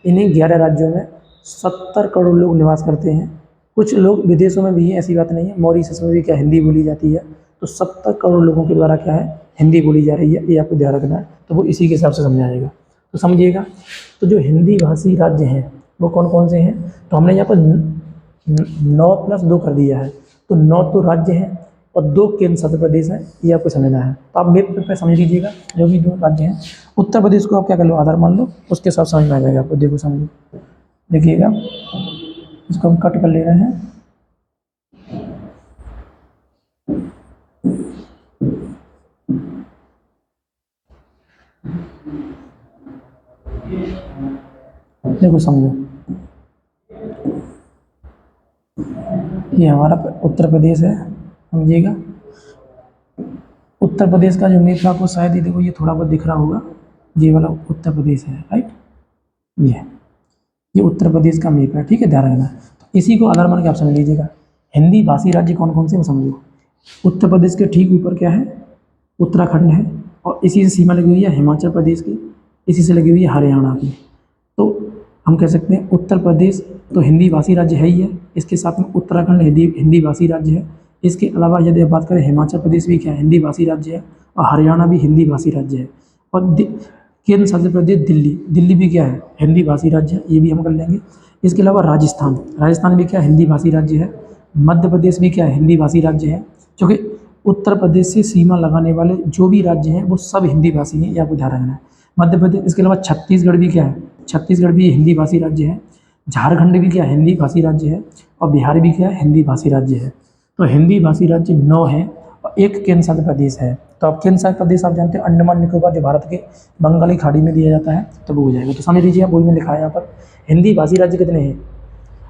इन्हीं 11 राज्यों में 70 करोड़ लोग निवास करते हैं। कुछ लोग विदेशों में भी हैं, ऐसी बात नहीं है। मॉरिशस में भी क्या हिंदी बोली जाती है। तो 70 करोड़ लोगों के द्वारा क्या है? हिंदी बोली जा रही है। ये आपको ध्यान रखना है। तो वो इसी के हिसाब से समझा जाएगा। तो समझिएगा, तो जो हिंदी भाषी राज्य हैं वो कौन कौन से हैं, तो हमने यहाँ पर 9+2 कर दिया है, तो 9 तो राज्य हैं और 2 केंद्र शासित प्रदेश हैं, ये आपको समझना है। तो आप मैप पे समझ लीजिएगा जो भी 2 राज्य हैं। उत्तर प्रदेश को आप क्या कर लो, आधार मान लो, उसके साथ समझ में आ जाएगा आपको। देखो समझो, देखिएगा, इसको हम कट कर ले रहे हैं। देखो समझो, ये हमारा उत्तर प्रदेश है, समझिएगा। उत्तर प्रदेश का जो मैप आपको शायद ही देखो ये थोड़ा बहुत दिख रहा होगा, ये वाला उत्तर प्रदेश है, राइट, ये उत्तर प्रदेश का मैप है, ठीक है, ध्यान रखना। तो इसी को आधार मान के आप समझ लीजिएगा। हिंदी भाषी राज्य कौन कौन से हैं समझो। उत्तर प्रदेश के ठीक ऊपर क्या है, उत्तराखंड है, और इसी से सीमा लगी हुई है हिमाचल प्रदेश की, इसी से लगी हुई है हरियाणा की। तो हम कह सकते हैं उत्तर प्रदेश तो हिंदी भाषी राज्य है ही है, इसके साथ में उत्तराखंड हिंदी भाषी राज्य है। इसके अलावा यदि आप बात करें हिमाचल प्रदेश भी क्या है, हिंदी भाषी राज्य है, और हरियाणा भी हिंदी भाषी राज्य है। और केंद्र शासित प्रदेश दिल्ली भी क्या है, हिंदी भाषी राज्य है, ये भी हम कर लेंगे। इसके अलावा राजस्थान भी क्या है, हिंदी भाषी राज्य है। मध्य प्रदेश भी क्या है, हिंदी भाषी राज्य है। क्योंकि उत्तर प्रदेश से सीमा लगाने वाले जो भी राज्य हैं वो सब हिंदी भाषी हैं, ये आपको ध्यान रखना है। मध्य प्रदेश, इसके अलावा छत्तीसगढ़ भी क्या है, छत्तीसगढ़ भी हिंदी भाषी राज्य है। झारखंड भी क्या है, हिंदी भाषी राज्य है। और बिहार भी क्या है, हिंदी भाषी राज्य है। तो हिंदी भाषी राज्य 9 है और 1 केंद्र शासित प्रदेश है। तो अब केंद्र शासित प्रदेश आप जानते हैं अंडमान निकोबार, जो भारत के बंगाली खाड़ी में दिया जाता है, तो वो हो जाएगा। तो समझ लीजिए, वही में लिखा है यहाँ पर हिंदी भाषी राज्य कितने हैं,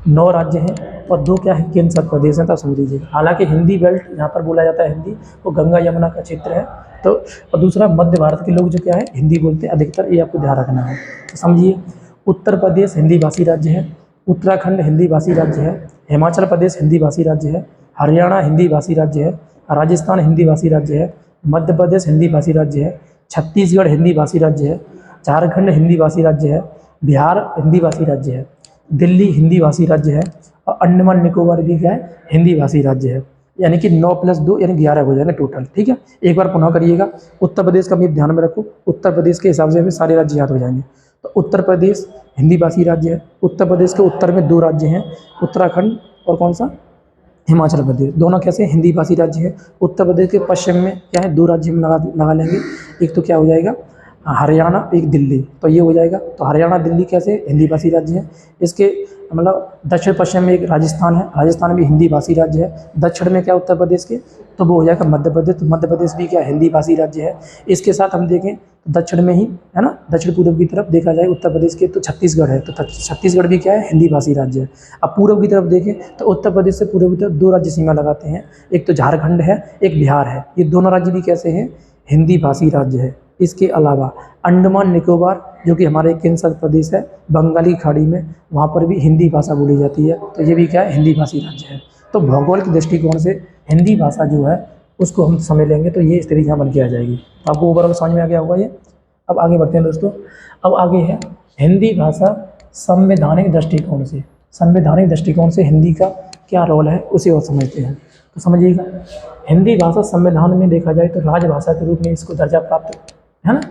9 राज्य हैं और 2 क्या है, केंद्र शासित प्रदेश हैं। तो समझ लीजिएगा, हालांकि हिंदी बेल्ट यहाँ पर बोला जाता है हिंदी, वो गंगा यमुना का क्षेत्र है। तो और दूसरा मध्य भारत के लोग जो क्या है हिंदी बोलते हैं अधिकतर, ये आपको ध्यान रखना है। तो समझिए, उत्तर प्रदेश हिंदी भाषी राज्य है, उत्तराखंड हिंदी भाषी राज्य है, हिमाचल प्रदेश हिंदी भाषी राज्य है, हरियाणा हिंदी भाषी राज्य है, राजस्थान हिंदी भाषी राज्य है, मध्य प्रदेश हिंदी भाषी राज्य है, छत्तीसगढ़ हिंदी भाषी राज्य है, झारखंड हिंदी भाषी राज्य है, बिहार हिंदी भाषी राज्य है, दिल्ली हिंदी भाषी राज्य है, और अंडमान निकोबार भी क्या है, हिंदी भाषी राज्य है। यानी कि 9+2 यानी 11 हो जाएगा टोटल, ठीक है। एक बार पुनः करिएगा, उत्तर प्रदेश का भी ध्यान में रखो, उत्तर प्रदेश के हिसाब से हमें सारे राज्य याद हो जाएंगे। तो उत्तर प्रदेश हिंदी भाषी राज्य है। उत्तर प्रदेश के उत्तर में 2 राज्य हैं, उत्तराखंड और कौन सा, हिमाचल प्रदेश, दोनों कैसे हिंदी भाषी राज्य है। उत्तर प्रदेश के पश्चिम में क्या है, 2 राज्य में लगा लेंगे, एक तो क्या हो जाएगा हरियाणा, एक दिल्ली, तो ये हो जाएगा। तो हरियाणा दिल्ली कैसे हिंदी भाषी राज्य है। इसके मतलब दक्षिण पश्चिम में एक राजस्थान है, राजस्थान भी हिंदी भाषी राज्य है। दक्षिण में क्या उत्तर प्रदेश के, तो वो हो जाएगा मध्य प्रदेश, तो मध्य प्रदेश भी क्या हिंदी भाषी राज्य है। इसके साथ हम देखें तो दक्षिण में ही है ना, दक्षिण पूर्व की तरफ देखा जाए उत्तर प्रदेश के तो छत्तीसगढ़ है, तो छत्तीसगढ़ भी क्या है, हिंदी भाषी राज्य है। अब पूर्व की तरफ देखें तो उत्तर प्रदेश से पूर्व की तरफ 2 राज्य सीमा लगाते हैं, एक तो झारखंड है, एक बिहार है। ये दोनों राज्य भी कैसे हैं, हिंदी भाषी राज्य है। इसके अलावा अंडमान निकोबार जो कि हमारे केंद्र शासित प्रदेश है, बंगाली खाड़ी में, वहाँ पर भी हिंदी भाषा बोली जाती है, तो ये भी क्या है, हिंदी भाषी राज्य है। तो भौगोलिक दृष्टिकोण से हिंदी भाषा जो है उसको हम समझ लेंगे तो ये स्थिति यहाँ बन के आ जाएगी। तो आपको ओवरऑल समझ में आ गया होगा ये। अब आगे बढ़ते हैं दोस्तों। अब आगे है हिंदी भाषा संवैधानिक दृष्टिकोण से। संवैधानिक दृष्टिकोण से हिंदी का क्या रोल है उसे और समझते हैं। तो समझिएगा, हिंदी भाषा संविधान में देखा जाए तो राजभाषा के रूप में इसको दर्जा प्राप्त है ना,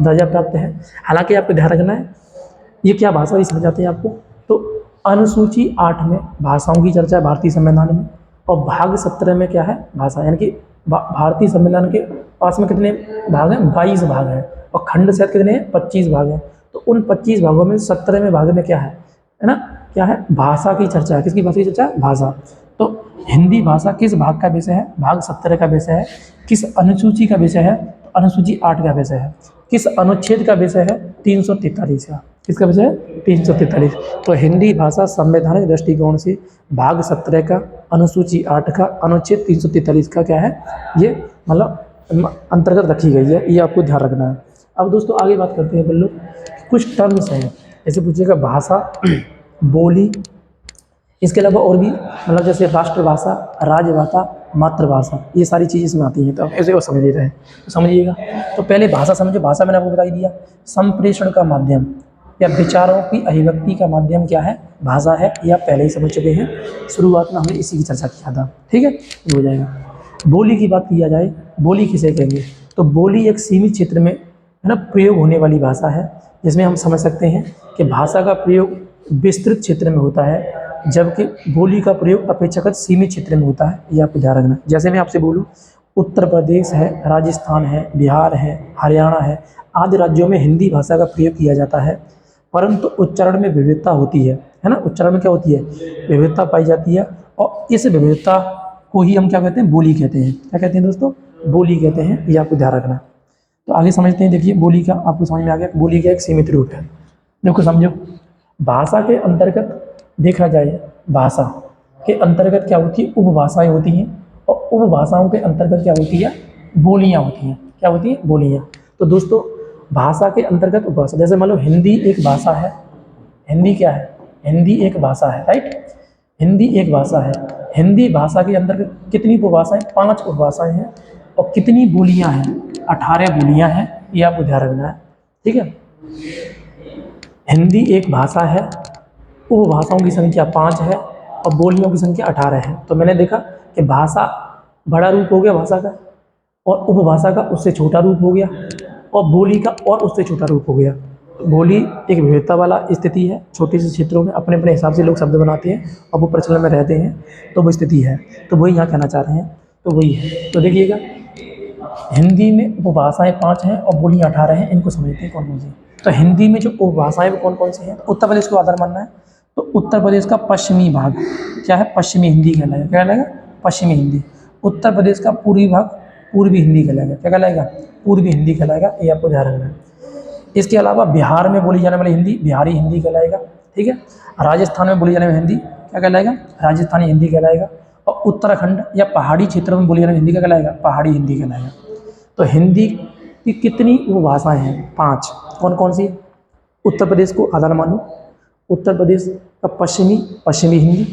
दर्जा प्राप्त है। हालांकि आपको ध्यान रखना है ये क्या भाषा ही समझ आते हैं आपको। तो अनुसूची 8 में भाषाओं की चर्चा है भारतीय संविधान में, और भाग 17 में क्या है, भाषा, यानी कि भारतीय संविधान के पास में कितने भाग हैं, 22 भाग हैं, और खंड शायद कितने हैं, 25 भाग हैं। तो उन 25 भागों में 17वें भाग में क्या है ना, क्या है, भाषा की चर्चा है। किसकी भाषा की चर्चा है, भाषा। तो हिंदी भाषा किस भाग का विषय है, भाग 17 का विषय है। किस अनुसूची का विषय है, तो अनुसूची 8 का विषय है। किस अनुच्छेद का विषय है, 343 का। किसका विषय है, 343। तो हिंदी भाषा संवैधानिक दृष्टिकोण से भाग 17 का, अनुसूची 8 का, अनुच्छेद 343 का क्या है, ये मतलब अंतर्गत रखी गई है, ये आपको ध्यान रखना है। अब दोस्तों आगे बात करते हैं अपन लोग, कुछ टर्म्स हैं, जैसे पूछिएगा भाषा, बोली, इसके अलावा और भी मतलब जैसे राष्ट्रभाषा, राजभाषा, मातृभाषा, ये सारी चीज़ें इसमें आती हैं। तो आप ऐसे और समझ ले रहे हैं तो समझिएगा। तो पहले भाषा समझो। भाषा मैंने आपको बता ही दिया, संप्रेषण का माध्यम या विचारों की अभिव्यक्ति का माध्यम क्या है, भाषा है। ये आप पहले ही समझ चुके हैं, शुरुआत में हमने इसी की चर्चा किया था, ठीक है, ये हो जाएगा। बोली की बात किया जाए, बोली किसे कहेंगे, तो बोली एक सीमित क्षेत्र में है ना प्रयोग होने वाली भाषा है, जिसमें हम समझ सकते हैं कि भाषा का प्रयोग विस्तृत क्षेत्र में होता है, जबकि बोली का प्रयोग अपेक्षाकृत सीमित क्षेत्र में होता है। ये आपको ध्यान रखना। जैसे मैं आपसे बोलूँ, उत्तर प्रदेश है, राजस्थान है, बिहार है, हरियाणा है, आदि राज्यों में हिंदी भाषा का प्रयोग किया जाता है, परंतु उच्चारण में विविधता होती है ना। उच्चारण में क्या होती है? विविधता पाई जाती है, और इस विविधता को ही हम क्या कहते हैं? बोली कहते हैं। क्या कहते हैं दोस्तों? बोली कहते हैं। ये आपको ध्यान रखना। तो आगे समझते हैं। देखिए, बोली का आपको समझ में आ गया। बोली का एक सीमित रूप है। देखो समझो, भाषा के अंतर्गत देखा जाए, भाषा के अंतर्गत क्या होती है? उपभाषाएं होती हैं, और उपभाषाओं के अंतर्गत क्या होती है? बोलियां होती हैं। क्या होती है? बोलियां। तो दोस्तों, भाषा के अंतर्गत उपभाषा, जैसे मान लो हिंदी एक भाषा है। हिंदी क्या है? हिंदी एक भाषा है, राइट। हिंदी एक भाषा है। हिंदी भाषा के अंतर्गत कितनी उपभाषाएं? 5 उपभाषाएं हैं। और कितनी बोलियां हैं? 18 बोलियां हैं। ये आपको ध्यान रखना है, ठीक है। हिंदी एक भाषा है, उपभाषाओं की संख्या 5 है, और बोलियों की संख्या 18 है। तो मैंने देखा कि भाषा बड़ा रूप हो गया भाषा का, और उपभाषा का उससे छोटा रूप हो गया, और बोली का और उससे छोटा रूप हो गया। बोली एक विविधता वाला स्थिति है। छोटे से क्षेत्रों में अपने अपने हिसाब से लोग शब्द बनाते हैं, और वो प्रचलन में रहते हैं, तो वो स्थिति है। तो वही यहाँ कहना चाह रहे हैं, तो वही है। तो देखिएगा, हिंदी में उपभाषाएं 5 हैं और बोलियां 18 हैं। इनको समझते हैं कौन कौन सी। तो हिंदी में जो उपभाषाएं वो कौन कौन सी हैं? उत्तर प्रदेश को आधार मानना है, तो उत्तर प्रदेश का पश्चिमी भाग क्या है? पश्चिमी हिंदी कहलाएगा। क्या कहलाएगा? पश्चिमी हिंदी। उत्तर प्रदेश का पूर्वी भाग पूर्वी हिंदी कहलाएगा। क्या कहलाएगा? पूर्वी हिंदी कहलाएगा। ये आपको ध्यान रखना है। इसके अलावा बिहार में बोली जाने वाली हिंदी बिहारी हिंदी कहलाएगा, ठीक है। राजस्थान में बोली जाने वाली हिंदी क्या कहलाएगा? राजस्थानी हिंदी कहलाएगा। और उत्तराखंड या पहाड़ी क्षेत्रों में बोली जाने वाली हिंदी क्या कहलाएगा? पहाड़ी हिंदी कहलाएगा। तो हिंदी की कितनी उपभाषाएं हैं? 5। कौन कौन सी? उत्तर प्रदेश को आधार मानो, उत्तर प्रदेश का पश्चिमी पश्चिमी हिंदी,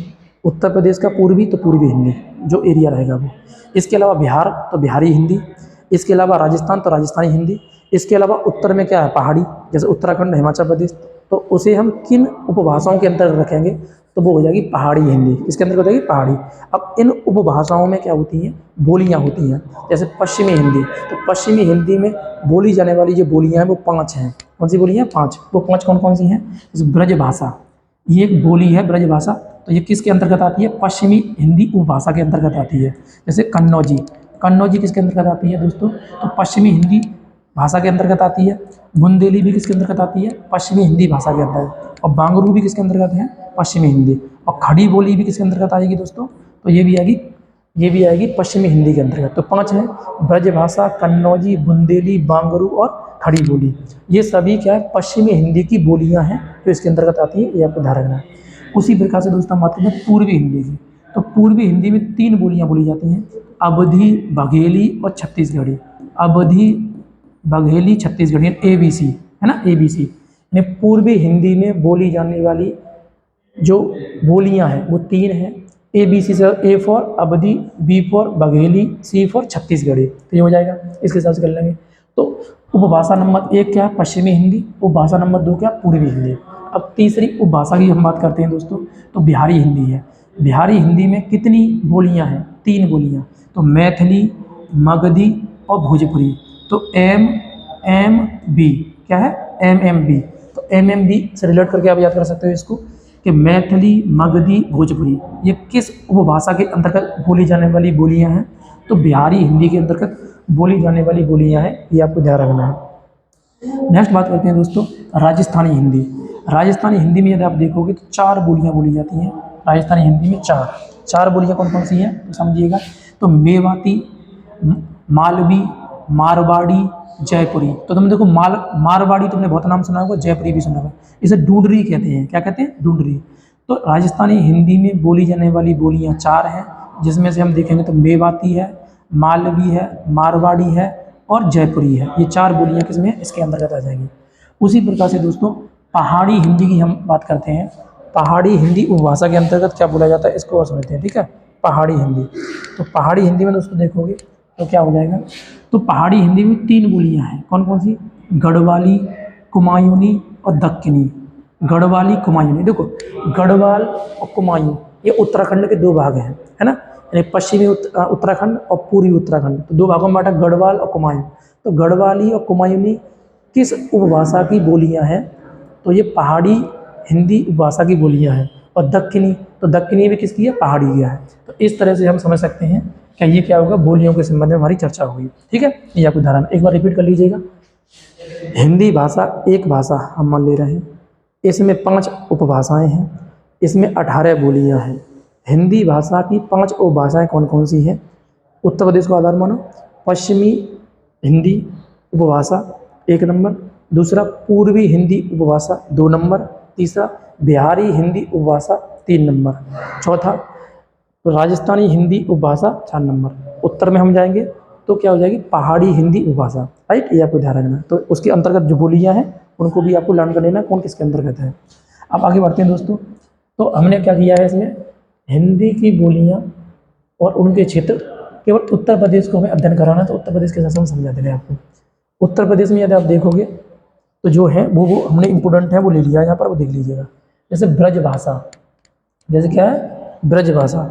उत्तर प्रदेश का पूर्वी तो पूर्वी हिंदी, जो एरिया रहेगा वो। इसके अलावा बिहार तो बिहारी हिंदी, इसके अलावा राजस्थान तो राजस्थानी हिंदी, इसके अलावा उत्तर में क्या है? पहाड़ी, जैसे उत्तराखंड, हिमाचल प्रदेश। तो उसे हम किन उपभाषाओं के अंतर्गत रखेंगे? तो वो हो जाएगी पहाड़ी हिंदी। किसके अंदर हो जाएगी? पहाड़ी। अब इन उपभाषाओं में क्या होती हैं? बोलियां होती हैं। जैसे पश्चिमी हिंदी, तो पश्चिमी हिंदी में बोली जाने वाली जो बोलियां हैं वो 5 हैं। कौन सी बोलियां? 5। वो 5 कौन कौन सी हैं? जैसे ब्रज भाषा, ये एक बोली है ब्रज भाषा। तो ये किसके अंतर्गत आती है? पश्चिमी हिंदी उपभाषा के अंतर्गत आती है। जैसे कन्नौजी, कन्नौजी किसके अंतर्गत आती है दोस्तों? तो पश्चिमी हिंदी भाषा के अंतर्गत आती है। बुंदेली भी किसके अंतर्गत आती है? पश्चिमी हिंदी भाषा के अंतर्गत। और बांगरू भी किसके अंतर्गत है? पश्चिमी हिंदी। और खड़ी बोली भी किसके अंतर्गत आएगी दोस्तों? तो ये भी आएगी पश्चिमी हिंदी के अंतर्गत। तो 5 हैं: ब्रजभाषा, कन्नौजी, बुंदेली, बांगरू और खड़ी बोली। ये सभी क्या है? पश्चिमी हिंदी की बोलियां हैं जो इसके अंतर्गत आती है। ये आपको ध्यान रखना है। उसी प्रकार से दोस्तों बात करें पूर्वी हिंदी की, तो पूर्वी हिंदी में 3 बोलियां बोली जाती हैं: अवधी, बघेली और छत्तीसगढ़ी। अवधी, बघेली, छत्तीसगढ़ी, ABC है ना, ABC। यानी पूर्वी हिंदी में बोली जाने वाली जो बोलियां हैं वो 3 हैं। ABC से A for Awadhi, B for Bagheli, C for Chhattisgarhi. तो ये हो जाएगा, इसके हिसाब से कर लेंगे। तो उपभाषा नंबर 1 क्या है? पश्चिमी हिंदी। उपभाषा नंबर 2 क्या? पूर्वी हिंदी। अब तीसरी उपभाषा की हम बात करते हैं दोस्तों, तो बिहारी हिंदी है। बिहारी हिंदी में कितनी बोलियां हैं? 3 बोलियां। तो मैथिली, मगधी और भोजपुरी। तो MMB क्या है? MMB। तो MMB से रिलेट करके आप याद कर सकते हो इसको कि मैथिली, मगधी, भोजपुरी ये किस उपभाषा के अंतर्गत बोली जाने वाली बोलियां हैं? तो बिहारी हिंदी के अंतर्गत बोली जाने वाली बोलियां हैं। ये आपको ध्यान रखना है। नेक्स्ट बात करते हैं दोस्तों राजस्थानी हिंदी। राजस्थानी हिंदी में यदि आप देखोगे तो 4 बोलियां बोली जाती हैं। राजस्थानी हिंदी में 4 बोलियां कौन कौन सी हैं तो समझिएगा। तो मेवाती, मालवी, मारवाड़ी, जयपुरी। तो तुम देखो मारवाड़ी तुमने बहुत नाम सुना होगा, जयपुरी भी सुना होगा। इसे ढूंढरी कहते हैं। क्या कहते हैं? ढूंढरी। तो राजस्थानी हिंदी में बोली जाने वाली बोलियां 4 हैं, जिसमें से हम देखेंगे तो मेवाती है, मालवी है, मारवाड़ी है और जयपुरी है। ये 4 बोलियां किसमें? इसके अंतर्गत आ जाएंगी। उसी प्रकार से दोस्तों पहाड़ी हिंदी की हम बात करते हैं। पहाड़ी हिंदी उपभाषा के अंतर्गत क्या बोला जाता है इसको और समझते हैं, ठीक है। पहाड़ी हिंदी, तो पहाड़ी हिंदी में दोस्तों देखोगे तो क्या हो जाएगा? तो पहाड़ी हिंदी में 3 बोलियां हैं। कौन कौन सी? गढ़वाली, कुमायूनी और दक्कनी। गढ़वाली, कुमायूनी। देखो गढ़वाल और कुमायूं ये उत्तराखंड के 2 भाग हैं, है ना। यानी पश्चिमी उत्तराखंड और पूर्वी उत्तराखंड, तो 2 भागों में बांटा, गढ़वाल और कुमायूं। तो गढ़वाली और कुमायूनी किस उपभाषा की बोलियां हैं? तो ये पहाड़ी हिंदी उपभाषा की बोलियां हैं। और दक्कनी, तो दक्कनी भी किसकी है? पहाड़ी की है। तो इस तरह से हम समझ सकते हैं कि ये क्या होगा, बोलियों के संबंध में हमारी चर्चा होगी। ठीक है, ये आपको उदाहरण एक बार रिपीट कर लीजिएगा। हिंदी भाषा एक भाषा हम मान ले रहे हैं, इसमें 5 उपभाषाएं हैं, इसमें 18 बोलियां हैं। हिंदी भाषा की 5 उपभाषाएं कौन कौन सी हैं? उत्तर प्रदेश को आधार मानो, पश्चिमी हिंदी उपभाषा 1 नंबर, दूसरा पूर्वी हिंदी उपभाषा 2 नंबर, तीसरा बिहारी हिंदी उपभाषा 3 नंबर, चौथा राजस्थानी हिंदी उपभाषा 4 नंबर। उत्तर में हम जाएंगे तो क्या हो जाएगी? पहाड़ी हिंदी उपभाषा। राइट, ये आपको ध्यान रखना। तो उसके अंतर्गत जो बोलियां हैं उनको भी आपको लर्न कर लेना कौन किसके अंतर्गत है। अब आगे बढ़ते हैं दोस्तों। तो हमने क्या किया है इसमें, हिंदी की बोलियां और उनके क्षेत्र, केवल उत्तर प्रदेश को हमें अध्ययन कराना है, तो उत्तर प्रदेश के हिसाब से हम समझा दे रहे हैं आपको। उत्तर प्रदेश में यदि आप देखोगे तो जो है वो हमने इम्पोर्टेंट है वो ले लिया है यहाँ पर, वो देख लीजिएगा। जैसे ब्रज भाषा, जैसे क्या है? ब्रज भाषा।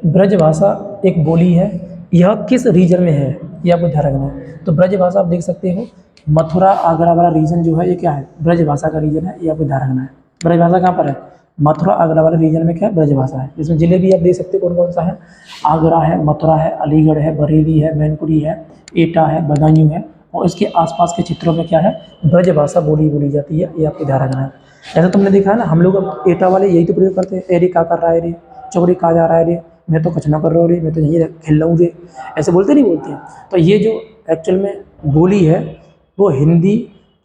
ब्रज भाषा एक बोली है, यह किस रीजन में है ये आपको ध्यान रखना है। तो ब्रज भाषा आप देख सकते हो, मथुरा आगरा वाला रीजन जो है ये क्या है? ब्रज भाषा का रीजन है, ये आपको ध्यान रखना है। ब्रज भाषा कहाँ पर है? मथुरा आगरा वाले रीजन में क्या है? ब्रज भाषा है। इसमें जिले भी आप देख सकते हो कौन कौन सा है, आगरा है, मथुरा है, अलीगढ़ है, बरेली है, मैनपुरी है, एटा है, बदायूं है, और इसके आसपास के क्षेत्रों में क्या है? ब्रज भाषा बोली जाती है, ये आपको ध्यान रखना है। जैसे तुमने देखा है ना, हम लोग अब एटा वाले यही तो प्रयोग करते हैं, एरे का कर रहा है रे, चौरी कहा जा रहा है रे, मैं तो कुछ ना कर रहा हूँ रे, मैं तो यहीं खेल रहा हूँ रे, ऐसे बोलते नहीं बोलते हैं। तो ये जो एक्चुअल में बोली है वो हिंदी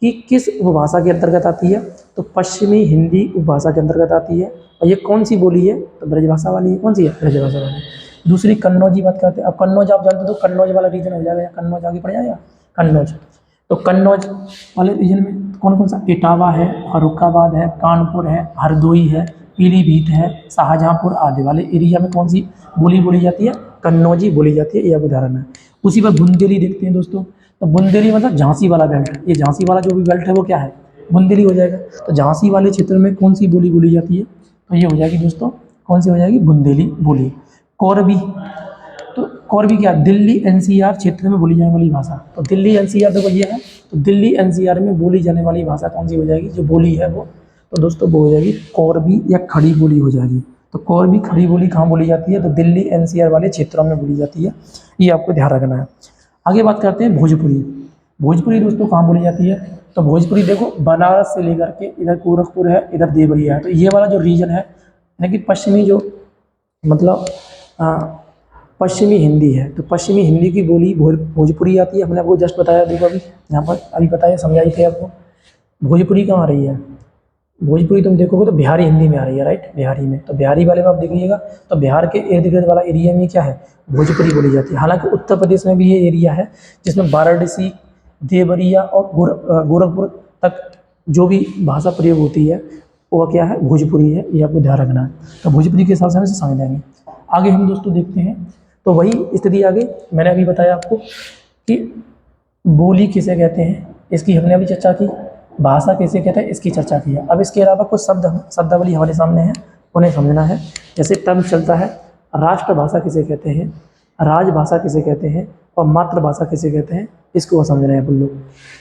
की किस उपभाषा के अंतर्गत आती है? तो पश्चिमी हिंदी उपभाषा के अंतर्गत आती है। और ये कौन सी बोली है? तो ब्रजभाषा वाली है। कौन सी है? ब्रजभाषा वाली। दूसरी कन्नौजी बात करते हैं। अब कन्नौज आप जानते हो, तो कन्नौज वाला रीजन हो जाएगा, कन्नौज आगे पड़ जाएगा कन्नौज। तो कन्नौज वाले रीजन में कौन कौन सा? इटावा है, फर्रुखाबाद है, कानपुर है, हरदोई है, पीलीभीत है, शाहजहाँपुर आदि वाले एरिया में कौन सी बोली जाती है? कन्नौजी बोली जाती है, यह उदाहरण है। उसी पर बुंदेली देखते हैं दोस्तों। तो बुंदेली मतलब झांसी वाला बेल्ट, ये झांसी वाला जो भी बेल्ट है वो क्या है? बुंदेली हो जाएगा। तो झांसी वाले क्षेत्र में कौन सी बोली जाती है? तो ये हो जाएगी दोस्तों, कौन सी हो जाएगी? बुंदेली बोली। कोरबी, तो कोरबी क्या? दिल्ली एनसीआर क्षेत्र में बोली जाने वाली भाषा। तो दिल्ली एनसीआर देखो ये है, तो दिल्ली एनसीआर में बोली जाने वाली भाषा कौन सी हो जाएगी? जो बोली है वो, तो दोस्तों वो हो जाएगी कोरबी या खड़ी बोली हो जाएगी। तो कोरबी खड़ी बोली कहाँ बोली जाती है? तो दिल्ली एनसीआर वाले क्षेत्रों में बोली जाती है, ये आपको ध्यान रखना है। आगे बात करते हैं भोजपुरी। भोजपुरी दोस्तों कहाँ बोली जाती है? तो भोजपुरी देखो बनारस से लेकर के इधर गोरखपुर है, इधर देवरिया है, तो ये वाला जो रीजन है यानी कि पश्चिमी जो मतलब पश्चिमी हिंदी है, तो पश्चिमी हिंदी की बोली भोजपुरी आती है। हमने आपको जस्ट बताया, देखो अभी यहाँ पर अभी बताया, समझाई थे आपको। भोजपुरी कहाँ आ रही है? भोजपुरी तुम देखोगे तो बिहारी हिंदी में आ रही है, राइट, बिहारी में। तो बिहारी वाले में आप देखिएगा तो बिहार के इर्द गिर्द वाला एरिया में क्या है? भोजपुरी बोली जाती है। हालांकि उत्तर प्रदेश में भी ये एरिया है जिसमें वाराणसी, देवरिया और गोरखपुर तक जो भी भाषा प्रयोग होती है वो क्या है? भोजपुरी है, ये आपको ध्यान रखना है। तो भोजपुरी के हिसाब से हम इसे समझ लेंगे। आगे हम दोस्तों देखते हैं, तो वही स्थिति आगे मैंने अभी बताया आपको कि बोली किसे कहते हैं, इसकी हमने अभी चर्चा की। भाषा किसे कहते हैं, इसकी चर्चा की है। अब इसके अलावा कुछ शब्दावली हमारे सामने है, उन्हें समझना है। जैसे टर्म चलता है, राष्ट्रभाषा किसे कहते हैं, राजभाषा किसे कहते हैं और मातृभाषा किसे कहते हैं, इसको समझ रहे हैं अपन लोग।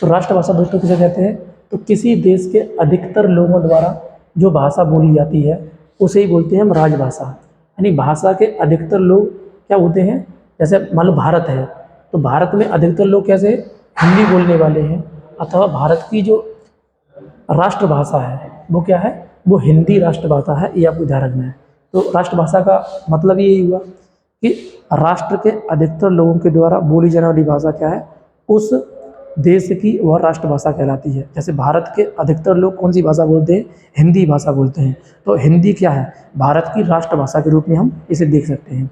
तो राष्ट्रभाषा दोस्तों किसे कहते हैं? तो किसी देश के अधिकतर लोगों द्वारा जो भाषा बोली जाती है उसे ही बोलते हैं हम राजभाषा। यानी भाषा के अधिकतर लोग क्या होते हैं? जैसे मान लो भारत है, तो भारत में अधिकतर लोग कैसे हिंदी बोलने वाले हैं, अथवा भारत की जो राष्ट्रभाषा है वो क्या है? वो हिंदी राष्ट्रभाषा है, ये आपको ध्यान रखना है। तो राष्ट्रभाषा का मतलब यही हुआ कि राष्ट्र के अधिकतर लोगों के द्वारा बोली जाने वाली भाषा क्या है? उस देश की वह राष्ट्रभाषा कहलाती है। जैसे भारत के अधिकतर लोग कौन सी भाषा बोलते हैं? हिंदी भाषा बोलते हैं। तो हिंदी क्या है? भारत की राष्ट्रभाषा के रूप में हम इसे देख सकते हैं।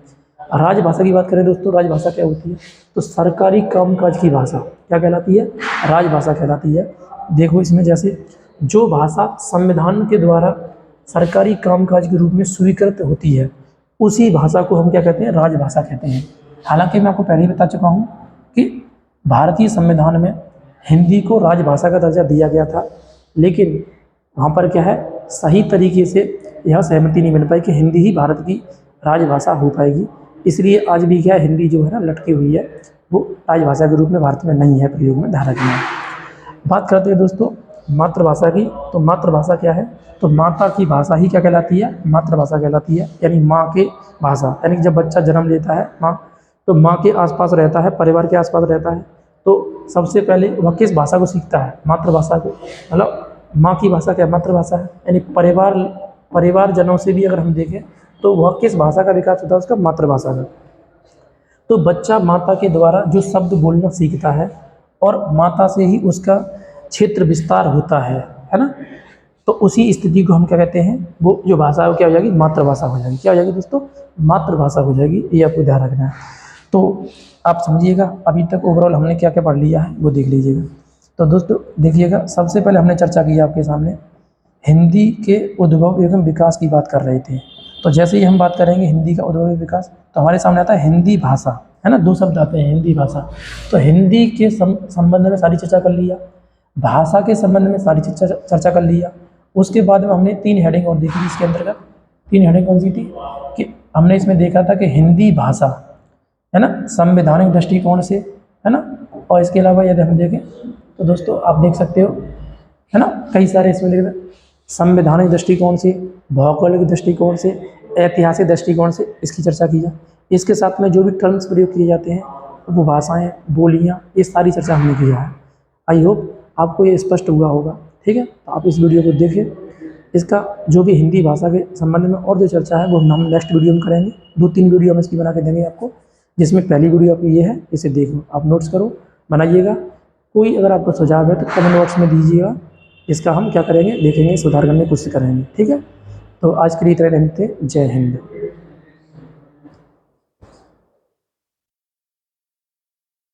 राजभाषा की बात करें दोस्तों, राजभाषा क्या होती है? तो सरकारी कामकाज की भाषा क्या कहलाती है? राजभाषा कहलाती है। देखो इसमें जैसे जो भाषा संविधान के द्वारा सरकारी कामकाज के रूप में स्वीकृत होती है उसी भाषा को हम क्या कहते हैं? राजभाषा कहते हैं। हालांकि मैं आपको पहले ही बता चुका हूँ कि भारतीय संविधान में हिंदी को राजभाषा का दर्जा दिया गया था, लेकिन वहाँ पर क्या है, सही तरीके से यह सहमति नहीं बन पाई कि हिंदी ही भारत की राजभाषा हो पाएगी। इसलिए आज भी क्या है, हिंदी जो है ना लटकी हुई है, वो राजभाषा के रूप में भारत में नहीं है प्रयोग में, ध्यान रखना है। बात करते हैं दोस्तों मातृभाषा की। तो मातृभाषा क्या है? तो माता की भाषा ही क्या कहलाती है? मातृभाषा कहलाती है, यानी माँ की भाषा। यानी कि जब बच्चा जन्म लेता है माँ, तो माँ के आसपास रहता है, परिवार के आसपास रहता है, तो सबसे पहले वह किस भाषा को सीखता है? मातृभाषा को। मतलब माँ की भाषा क्या? मातृभाषा है। यानी परिवारजनों से भी अगर हम देखें तो वह किस भाषा का विकास होता है? उसका मातृभाषा का। तो बच्चा माता के द्वारा जो शब्द बोलना सीखता है और माता से ही उसका क्षेत्र विस्तार होता है ना? तो उसी स्थिति को हम क्या कहते हैं? वो जो भाषा है वो क्या हो जाएगी? मातृभाषा हो जाएगी। क्या हो जाएगी दोस्तों? मातृभाषा हो जाएगी। ये आपको ध्यान रखना है। तो आप समझिएगा अभी तक ओवरऑल हमने क्या क्या पढ़ लिया है वो देख लीजिएगा। तो दोस्तों देखिएगा, सबसे पहले हमने चर्चा की आपके सामने हिंदी के उद्भव एवं विकास की बात कर रहे थे। तो जैसे ही हम बात करेंगे हिंदी का उद्भव एवं विकास, तो हमारे सामने आता है हिंदी भाषा, है ना? दो शब्द आते हैं, हिंदी भाषा। तो हिंदी के संबंध में सारी चर्चा कर लिया, भाषा के संबंध में सारी चर्चा कर लिया। उसके बाद में हमने 3 हेडिंग और देखी इसके अंतर्गत। 3 हेडिंग कौन सी थी? कि हमने इसमें देखा था कि हिंदी भाषा, है ना, संवैधानिक दृष्टिकोण से, है ना, और इसके अलावा यदि हम देखें तो दोस्तों आप देख सकते हो, है ना, कई सारे इसमें लिखे थे। संवैधानिक दृष्टिकोण से, भौगोलिक दृष्टिकोण से, ऐतिहासिक दृष्टिकोण से इसकी चर्चा की जाए। इसके साथ में जो भी टर्म्स प्रयोग किए जाते हैं, वो भाषाएं, बोलियाँ, ये सारी चर्चा हमने किया है। आई होप आपको ये स्पष्ट हुआ होगा। ठीक है, तो आप इस वीडियो को देखिए। इसका जो भी हिंदी भाषा के संबंध में और जो चर्चा है वो हम नेक्स्ट वीडियो में करेंगे। 2-3 वीडियो हम इसकी बना के देंगे आपको, जिसमें पहली वीडियो आपकी ये है, इसे देखो, आप नोट्स करो, बनाइएगा। कोई अगर आपको सुझाव है तो कमेंट बॉक्स में दीजिएगा, इसका हम क्या करेंगे, देखेंगे, सुधार करने की कोशिश करेंगे। ठीक है, तो आज के लिए इतना रहते। जय हिंद।